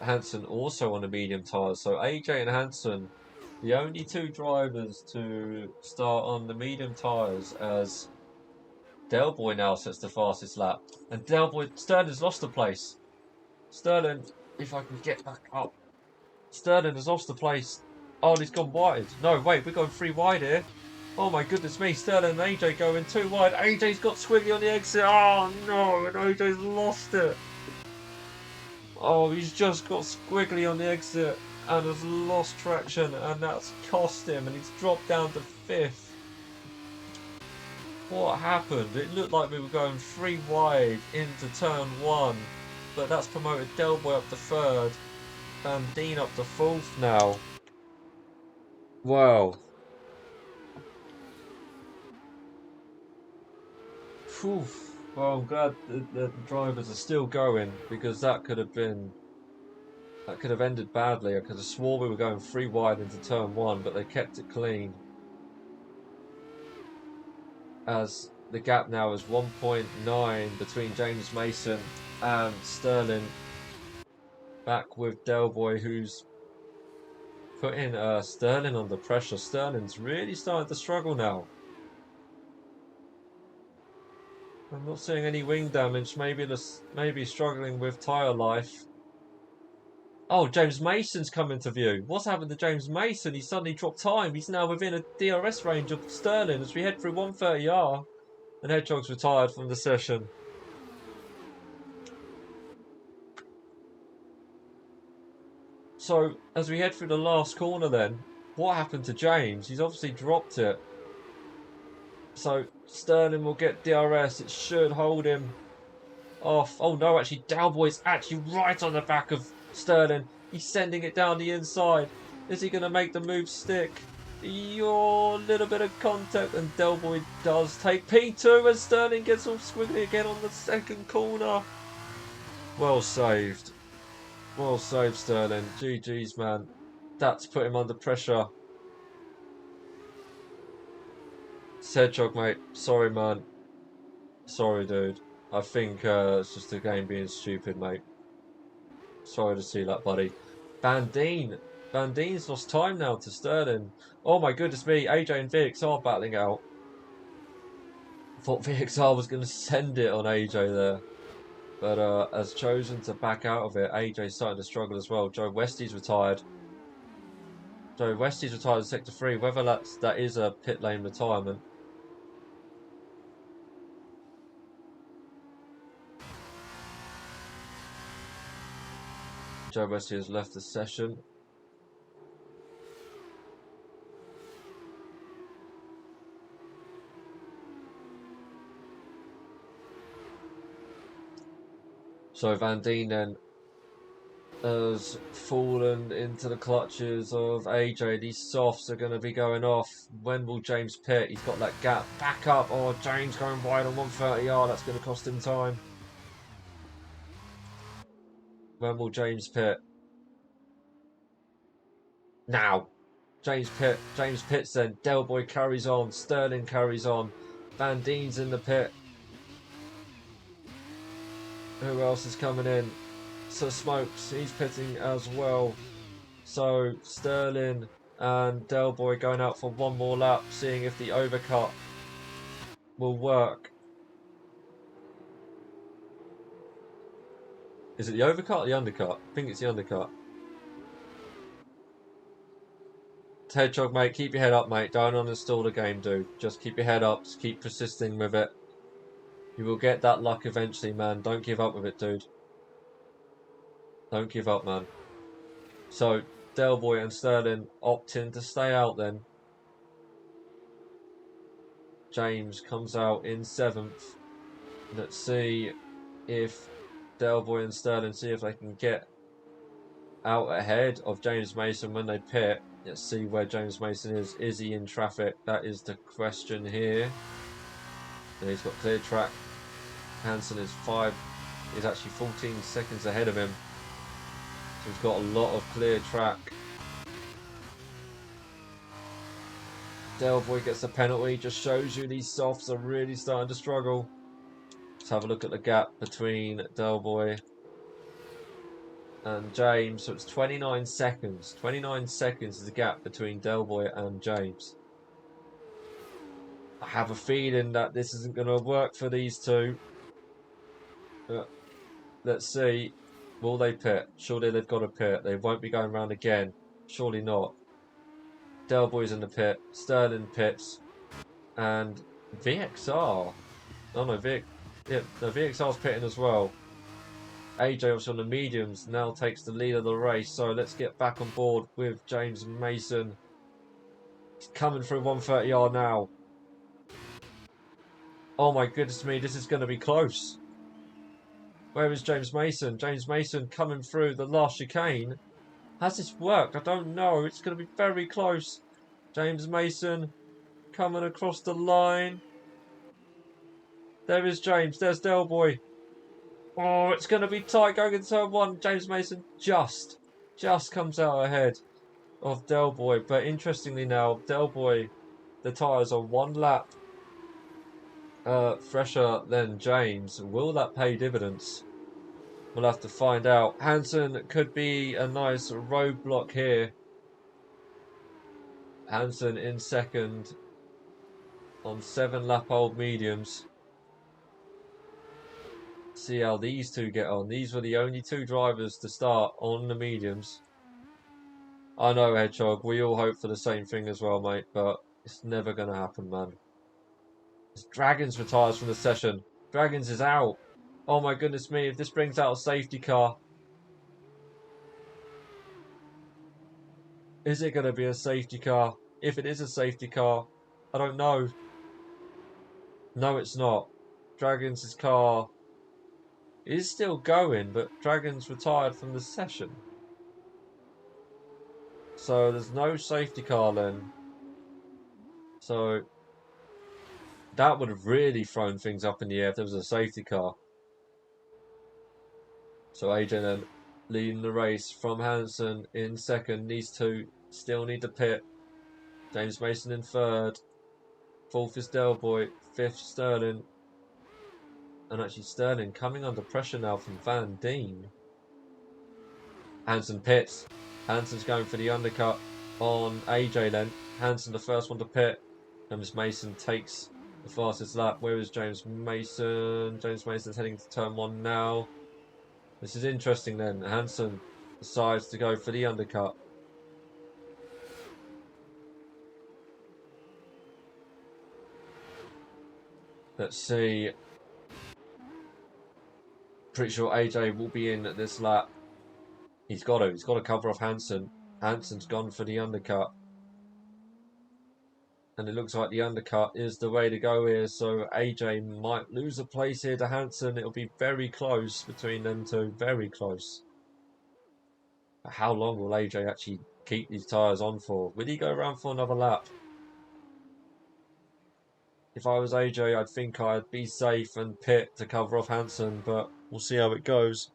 Speaker 1: Hanson also on the medium tyres. So AJ and Hanson, the only 2 drivers to start on the medium tyres, as Del Boy now sets the fastest lap. And Sterling's lost the place. Sterling, if I can get back up. Sterling has lost the place. Oh, he's gone wide. No, wait, we're going 3 wide here. Oh my goodness me, Sterling and AJ going 2 wide. AJ's got Squiggly on the exit. Oh no, and AJ's lost it. Oh, he's just got Squiggly on the exit and has lost traction, and that's cost him, and he's dropped down to 5th. What happened? It looked like we were going 3 wide into turn 1, but that's promoted Del Boy up to 3rd, Van Dien up to 4th now. Wow. Whew. Well, I'm glad the drivers are still going, because that could have ended badly. I could have swore we were going 3 wide into turn 1, but they kept it clean. As the gap now is 1.9 between James Mason and Sterling. Back with Del Boy, who's putting Sterling under pressure. Sterling's really starting to struggle now. I'm not seeing any wing damage. Maybe struggling with tyre life. Oh, James Mason's come into view. What's happened to James Mason? He suddenly dropped time. He's now within a DRS range of Sterling as we head through 130R. And Hedgehog's retired from the session. So, as we head through the last corner then, what happened to James? He's obviously dropped it. So, Sterling will get DRS. It should hold him off. Oh no, actually, Dalboy's actually right on the back of Sterling. He's sending it down the inside. Is he going to make the move stick? Your little bit of contact, and Delboy does take P2 as Sterling gets all squiggly again on the second corner. Well saved. Well saved, Sterling. GG's, man. That's put him under pressure. Hedgehog, mate. Sorry, man. Sorry, dude. I think it's just the game being stupid, mate. Sorry to see that, buddy. Van Dien. Van Dien's lost time now to Sterling. Oh my goodness me. AJ and VXR battling out. Thought VXR was going to send it on AJ there. But has chosen to back out of it. AJ's starting to struggle as well. Joe Westy's retired. Joe Westy's retired in Sector 3. Whether that is a pit lane retirement. Joe Westy has left the session. So Van Dien then has fallen into the clutches of AJ. These softs are going to be going off. When will James pit? He's got that gap back up. Oh, James going wide on 130R. That's going to cost him time. When will James pit? Now. James pits then. Del Boy carries on. Sterling carries on. Van Dien's in the pit. Who else is coming in? So Smokes, he's pitting as well. So Sterling and Del Boy going out for one more lap, seeing if the overcut will work. Is it the overcut or the undercut? I think it's the undercut. Hedgehog, mate, keep your head up, mate. Don't uninstall the game, dude. Just keep your head up. Just keep persisting with it. You will get that luck eventually, man. Don't give up with it, dude. Don't give up, man. So, Del Boy and Sterling opting to stay out then. James comes out in 7th. Let's see if Del Boy and Sterling see if they can get out ahead of James Mason when they pit. Let's see where James Mason is. Is he in traffic? That is the question here. And he's got clear track. Hansen is he's actually 14 seconds ahead of him. So he's got a lot of clear track. Del Boy gets a penalty. Just shows you these softs are really starting to struggle. Let's have a look at the gap between Del Boy and James. So it's 29 seconds. 29 seconds is the gap between Del Boy and James. I have a feeling that this isn't going to work for these two. But let's see. Will they pit? Surely they've got to pit. They won't be going around again. Surely not. Del Boy's in the pit. Sterling pits. And VXR. Oh no, VXR's pitting as well. AJ also on the mediums now takes the lead of the race. So let's get back on board with James Mason. He's coming through 130R now. Oh my goodness me, this is going to be close. Where is James Mason? James Mason coming through the last chicane. Has this worked? I don't know. It's going to be very close. James Mason coming across the line. There is James. There's Del Boy. Oh, it's going to be tight going into turn 1. James Mason just comes out ahead of Del Boy. But interestingly now, Del Boy, the tyres are 1 lap fresher than James. Will that pay dividends? We'll have to find out. Hansen could be a nice roadblock here. Hansen in 2nd on 7 lap old mediums. See how these two get on. These were the only 2 drivers to start on the mediums. I know, Hedgehog, we all hope for the same thing as well, mate, but it's never going to happen, man. Dragons retires from the session. Dragons is out. Oh my goodness me, if this brings out a safety car. Is it going to be a safety car? If it is a safety car, I don't know. No, it's not. Dragons' car is still going, but Dragons retired from the session. So there's no safety car then. So that would have really thrown things up in the air if there was a safety car. So AJ then leading the race from Hansen in 2nd. These two still need to pit. James Mason in 3rd. 4th is Del Boy. 5th Sterling. And actually Sterling coming under pressure now from Van Dien. Hansen pits. Hansen's going for the undercut on AJ then. Hansen the first one to pit. James Mason takes the fastest lap. Where is James Mason? James Mason's heading to turn 1 now. This is interesting then. Hansen decides to go for the undercut. Let's see. Pretty sure AJ will be in at this lap. He's got to cover off Hansen. Hansen's gone for the undercut. And it looks like the undercut is the way to go here. So AJ might lose a place here to Hansen. It'll be very close between them two. Very close. But how long will AJ actually keep these tyres on for? Will he go around for another lap? If I was AJ, I'd think I'd be safe and pit to cover off Hansen. But we'll see how it goes.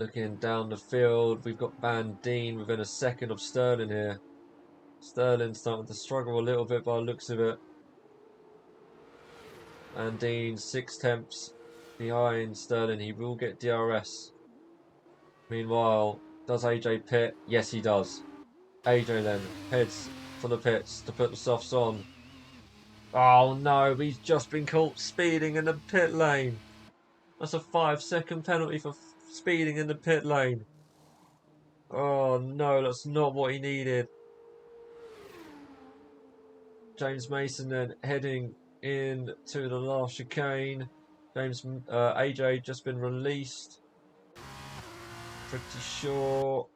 Speaker 1: Looking down the field, we've got Van Dien within a second of Sterling here. Sterling starting to struggle a little bit by the looks of it. Van Dien 6 tenths behind Sterling. He will get DRS. Meanwhile, does AJ pit? Yes, he does. AJ then heads for the pits to put the softs on. Oh no, he's just been caught speeding in the pit lane. That's a 5-second penalty for speeding in the pit lane. Oh no, that's not what he needed. James Mason then heading in to the last chicane. AJ just been released. Pretty sure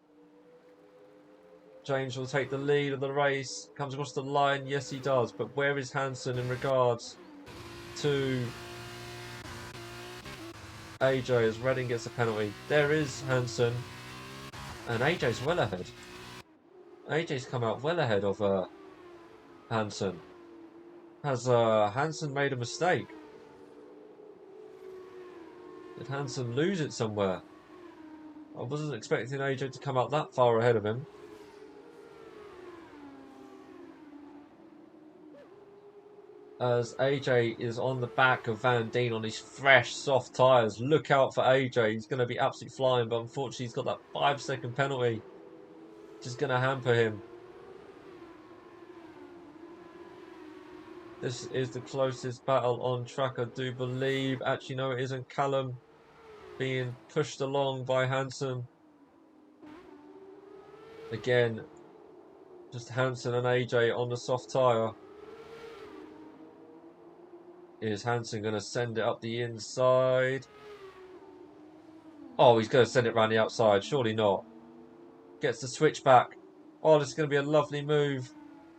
Speaker 1: James will take the lead of the race. Comes across the line. Yes, he does. But where is Hansen in regards to AJ as Redding gets a penalty? There is Hansen. And AJ's well ahead. AJ's come out well ahead of Hansen. Has Hansen made a mistake? Did Hansen lose it somewhere? I wasn't expecting AJ to come out that far ahead of him. As AJ is on the back of Van Dien on his fresh, soft tyres. Look out for AJ. He's going to be absolutely flying, but unfortunately he's got that 5-second penalty. Which is going to hamper him. This is the closest battle on track, I do believe. Actually, no, it isn't. Callum being pushed along by Hansen. Again, just Hansen and AJ on the soft tyre. Is Hansen going to send it up the inside? Oh, he's going to send it around the outside. Surely not. Gets the switch back. Oh, this is going to be a lovely move.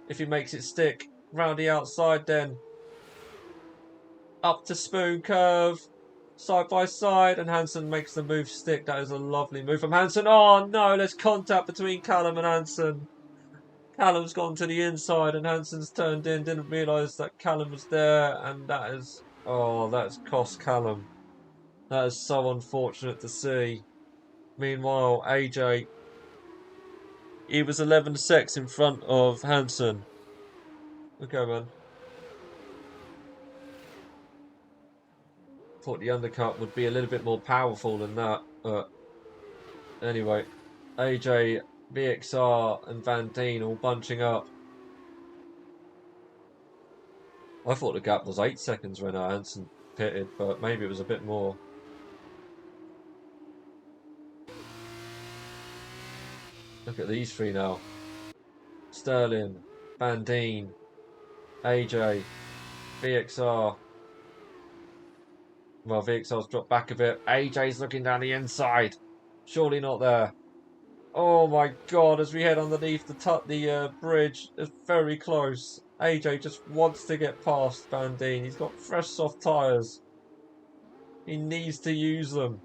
Speaker 1: If he makes it stick. Round the outside then. Up to Spoon curve. Side by side. And Hansen makes the move stick. That is a lovely move from Hansen. Oh no, there's contact between Callum and Hansen. Callum's gone to the inside and Hansen's turned in. Didn't realise that Callum was there. And that is... Oh, that's cost Callum. That is so unfortunate to see. Meanwhile, AJ... He was 11 seconds in front of Hansen. Okay, man. Thought the undercut would be a little bit more powerful than that. But anyway, AJ, VXR and Van Dien all bunching up. I thought the gap was 8 seconds when Hansen pitted, but maybe it was a bit more. Look at these three now. Sterling, Van Dien, AJ, VXR. Well, VXR's dropped back a bit. AJ's looking down the inside. Surely not there. Oh my god, as we head underneath the bridge, it's very close. AJ just wants to get past Van Dien. He's got fresh soft tyres. He needs to use them.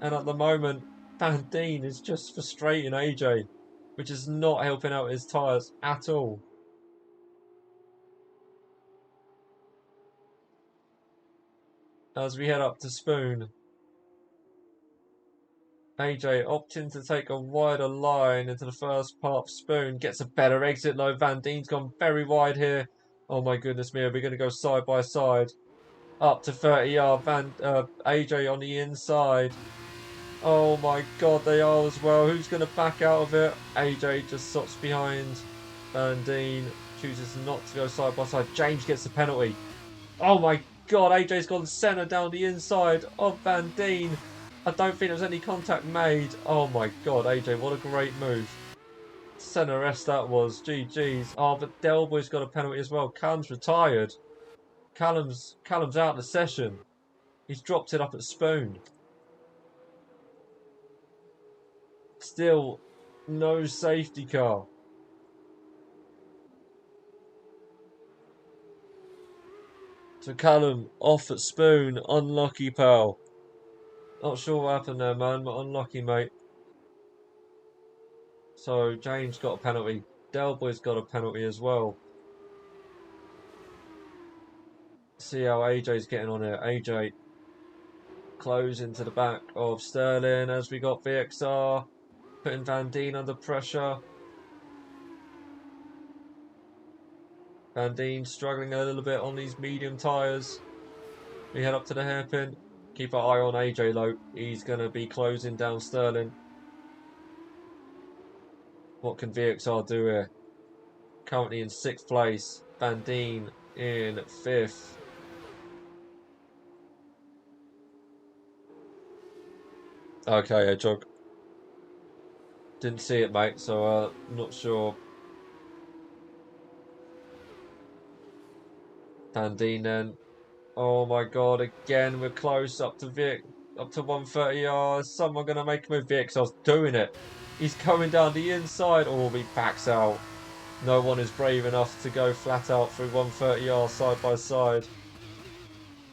Speaker 1: And at the moment, Van Dien is just frustrating AJ, which is not helping out his tyres at all. As we head up to Spoon, AJ opting to take a wider line into the first part of Spoon. Gets a better exit though. Van Dien's gone very wide here. Oh my goodness me, are we going to go side by side? Up to 30 yard. AJ on the inside. Oh my god, they are as well. Who's going to back out of it? AJ just stops behind. Van Dien chooses not to go side by side. James gets the penalty. Oh my god, AJ's gone centre down the inside of Van Dien. I don't think there was any contact made. Oh my god, AJ, what a great move. Centre rest that was. GG's. Oh, but Delboy's got a penalty as well. Callum's retired. Callum's out of the session. He's dropped it up at Spoon. Still, no safety car. So Callum off at Spoon. Unlucky, pal. Not sure what happened there, man, but unlucky, mate. So James got a penalty. Delboy's got a penalty as well. See how AJ's getting on here. AJ close into the back of Sterling as we got VXR putting Van Dien under pressure. Van Dien struggling a little bit on these medium tyres. We head up to the hairpin. Keep our eye on AJ Lowe. He's going to be closing down Sterling. What can VXR do here? Currently in 6th place. Van Dien in 5th. Okay, Hedgehog. Didn't see it, mate, so not sure. Van Dien then. Oh my god, again we're close up to up to 130 yards. Someone gonna make a move. VXR's doing it. He's coming down the inside. Oh, he backs out. No one is brave enough to go flat out through 130 yards side by side.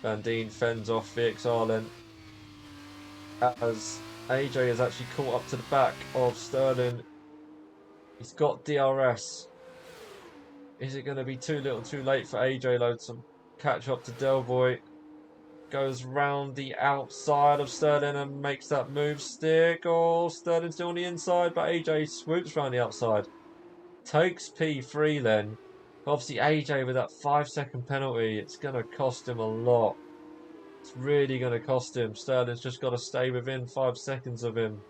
Speaker 1: Van Dien fends off VXR then. As AJ is actually caught up to the back of Sterling. He's got DRS. Is it going to be too little too late for AJ Lowe to catch up to Del Boy? Goes round the outside of Sterling and makes that move stick. Oh, Sterling's still on the inside, but AJ swoops round the outside. Takes P3 then. Obviously AJ with that 5-second penalty, it's going to cost him a lot. It's really going to cost him. Sterling's just got to stay within 5 seconds of him.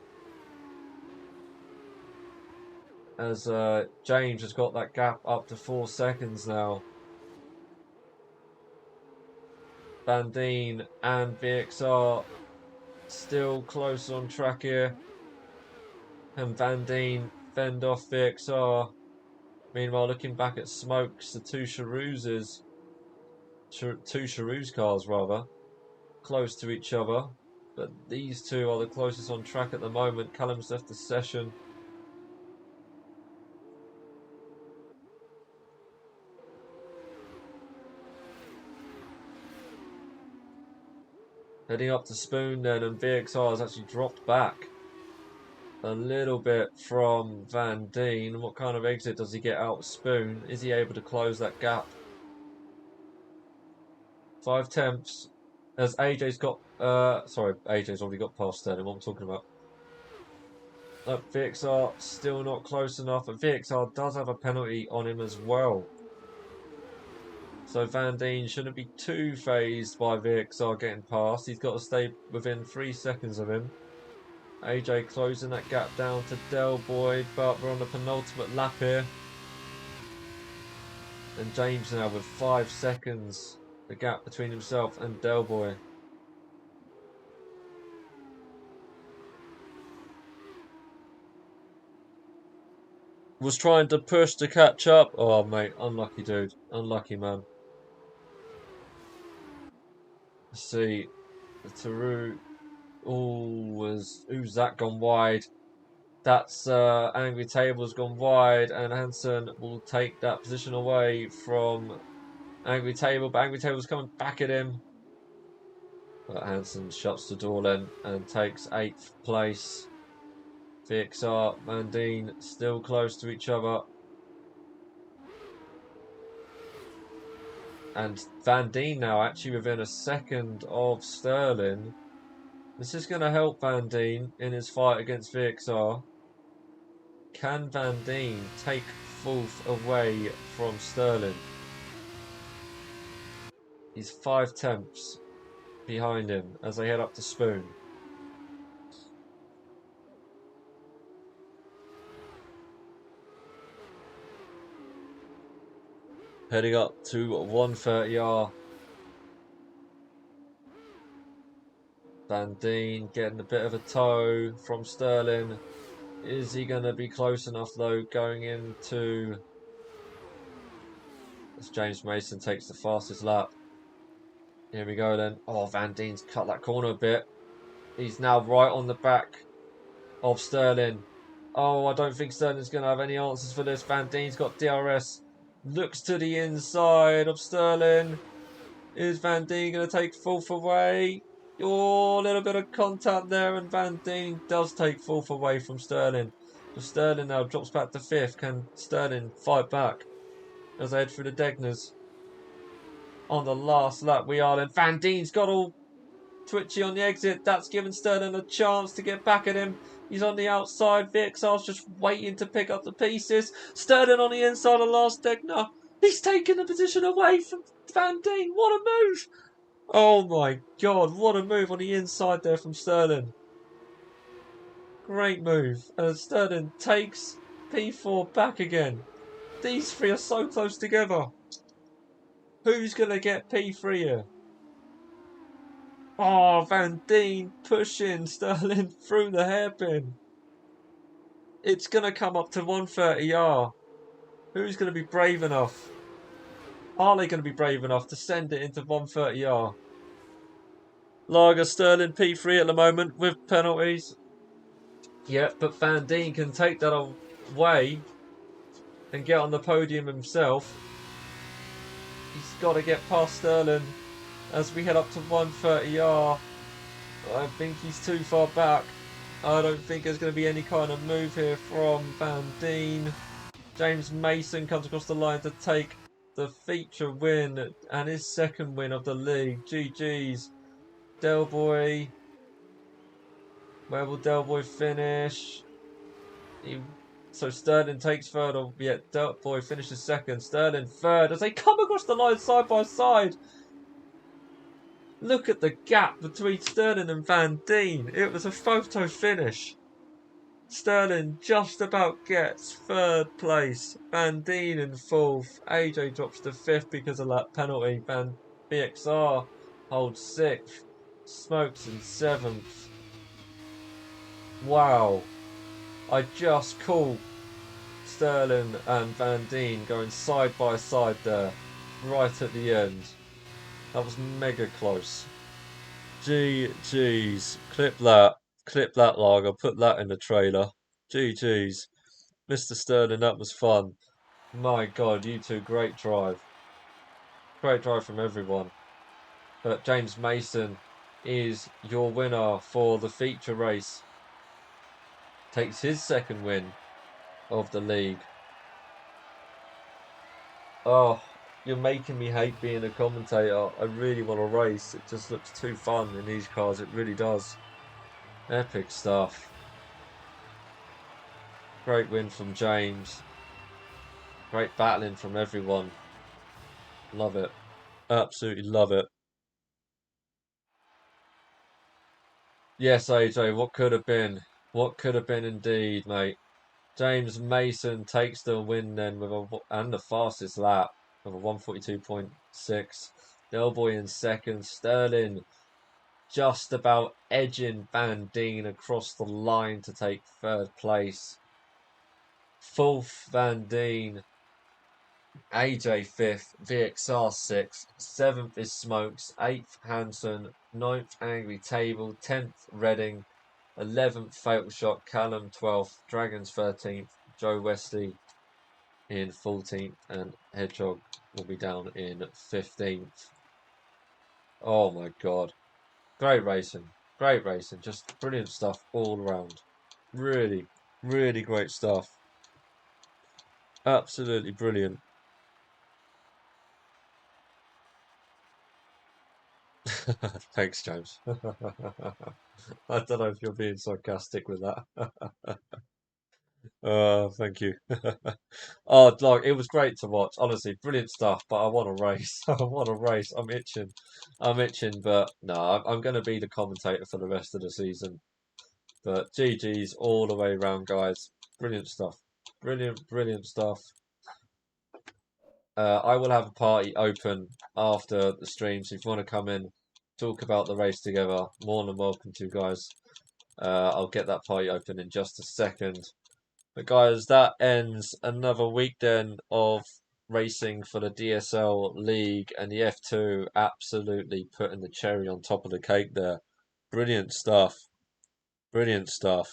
Speaker 1: As James has got that gap up to 4 seconds now. Van Dien and VXR still close on track here. And Van Dien fend off VXR. Meanwhile, looking back at Smokes, the two Charouzes, two Charouz cars rather, close to each other. But these two are the closest on track at the moment. Callum's left the session. Heading up to Spoon then, and VXR has actually dropped back a little bit from Van Dien. What kind of exit does he get out of Spoon? Is he able to close that gap? 5 tenths. As AJ's got, sorry, AJ's already got past Sterling. What I'm talking about. VXR still not close enough, but VXR does have a penalty on him as well. So Van Dien shouldn't be too phased by VXR getting past. He's got to stay within 3 seconds of him. AJ closing that gap down to Del Boy, but we're on the penultimate lap here. And James now with 5 seconds, the gap between himself and Del Boy. Was trying to push to catch up. Oh, mate, unlucky dude. Unlucky, man. Let's see. The Taru. Oh, who's that gone wide? That's Angry Table's gone wide, and Hansen will take that position away from Angry Table, but Angry Table's coming back at him. But Hansen shuts the door then and takes 8th place. VXR, Van Dien still close to each other. And Van Dien now actually within a second of Sterling. This is going to help Van Dien in his fight against VXR. Can Van Dien take 4th away from Sterling? He's 5 tenths behind him as they head up to Spoon. Heading up to 130R. Van Dien getting a bit of a tow from Sterling. Is he going to be close enough though going into... As James Mason takes the fastest lap. Here we go then. Oh, Van Dien's cut that corner a bit. He's now right on the back of Sterling. Oh, I don't think Sterling's going to have any answers for this. Van Dien's got DRS. Looks to the inside of Sterling. Is Van Dien going to take 4th away? Oh, a little bit of contact there, and Van Dien does take 4th away from Sterling. So Sterling now drops back to 5th. Can Sterling fight back as they head through the Degners? On the last lap we are then. Van Dien's got all Twitchy on the exit. That's given Sterling a chance to get back at him. He's on the outside. VXR's just waiting to pick up the pieces. Sterling on the inside of Lars Degner. He's taken the position away from Van Deen. What a move! Oh my god, what a move on the inside there from Sterling. Great move. And Sterling takes P4 back again. These three are so close together. Who's going to get P3 here? Oh, Van Deen pushing Sterling through the hairpin. It's going to come up to 130R. Who's going to be brave enough? Are they going to be brave enough to send it into 130R? Lager Sterling P3 at the moment with penalties. Yeah, but Van Deen can take that away and get on the podium himself. He's got to get past Sterling as we head up to 130R. I think he's too far back. I don't think there's going to be any kind of move here from Van Deen. James Mason comes across the line to take the feature win and his second win of the league. GG's. Del Boy. Where will Del Boy finish? So Sterling takes third, or yet Del Boy finishes second. Sterling third as they come across the line side by side. Look at the gap between Sterling and Van Deen. It was a photo finish. Sterling just about gets third place. Van Deen in fourth. AJ drops to fifth because of that penalty. BXR holds sixth. Smokes in seventh. Wow. I just caught Sterling and Van Deen going side by side there. Right at the end. That was mega close. GG's. Clip that. Clip that, Lager. Put that in the trailer. GG's. Mr. Sterling, that was fun. My God, you two, great drive. Great drive from everyone. But James Mason is your winner for the feature race. Takes his second win of the league. Oh, you're making me hate being a commentator. I really want to race. It just looks too fun in these cars. It really does. Epic stuff. Great win from James. Great battling from everyone. Love it. Absolutely love it. Yes, AJ, what could have been? What could have been indeed, mate. James Mason takes the win then with and the fastest lap with a 142.6. Del Boy in second. Sterling just about edging Van Deen across the line to take third place. Fourth, Van Deen. AJ fifth, VXR sixth, seventh is Smokes, eighth Hanson, ninth Angry Table, 10th Reading, 11th Fatal Shot, Callum 12th, Dragons 13th, Joe Wesley in 14th, and Hedgehog will be down in 15th. Oh my god. Great racing. Great racing. Just brilliant stuff all around. Really, really great stuff. Absolutely brilliant. Thanks, James. I don't know if you're being sarcastic with that. Thank you. Oh, like it was great to watch. Honestly, brilliant stuff. But I want to race. I want to race. I'm itching. I'm itching. But no, I'm going to be the commentator for the rest of the season. But GG's all the way around, guys. Brilliant stuff. Brilliant, brilliant stuff. I will have a party open after the stream, so if you want to come in, talk about the race together, more than welcome to, guys. I'll get that party open in just a second. But guys, that ends another week then of racing for the DSL League, and the F2 absolutely putting the cherry on top of the cake there. Brilliant stuff. Brilliant stuff.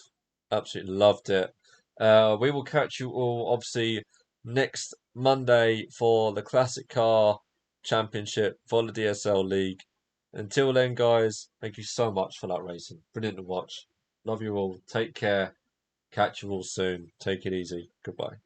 Speaker 1: Absolutely loved it. We will catch you all, obviously, next Monday for the Classic Car Championship for the DSL League. Until then, guys, thank you so much for that racing. Brilliant to watch. Love you all. Take care. Catch you all soon. Take it easy. Goodbye.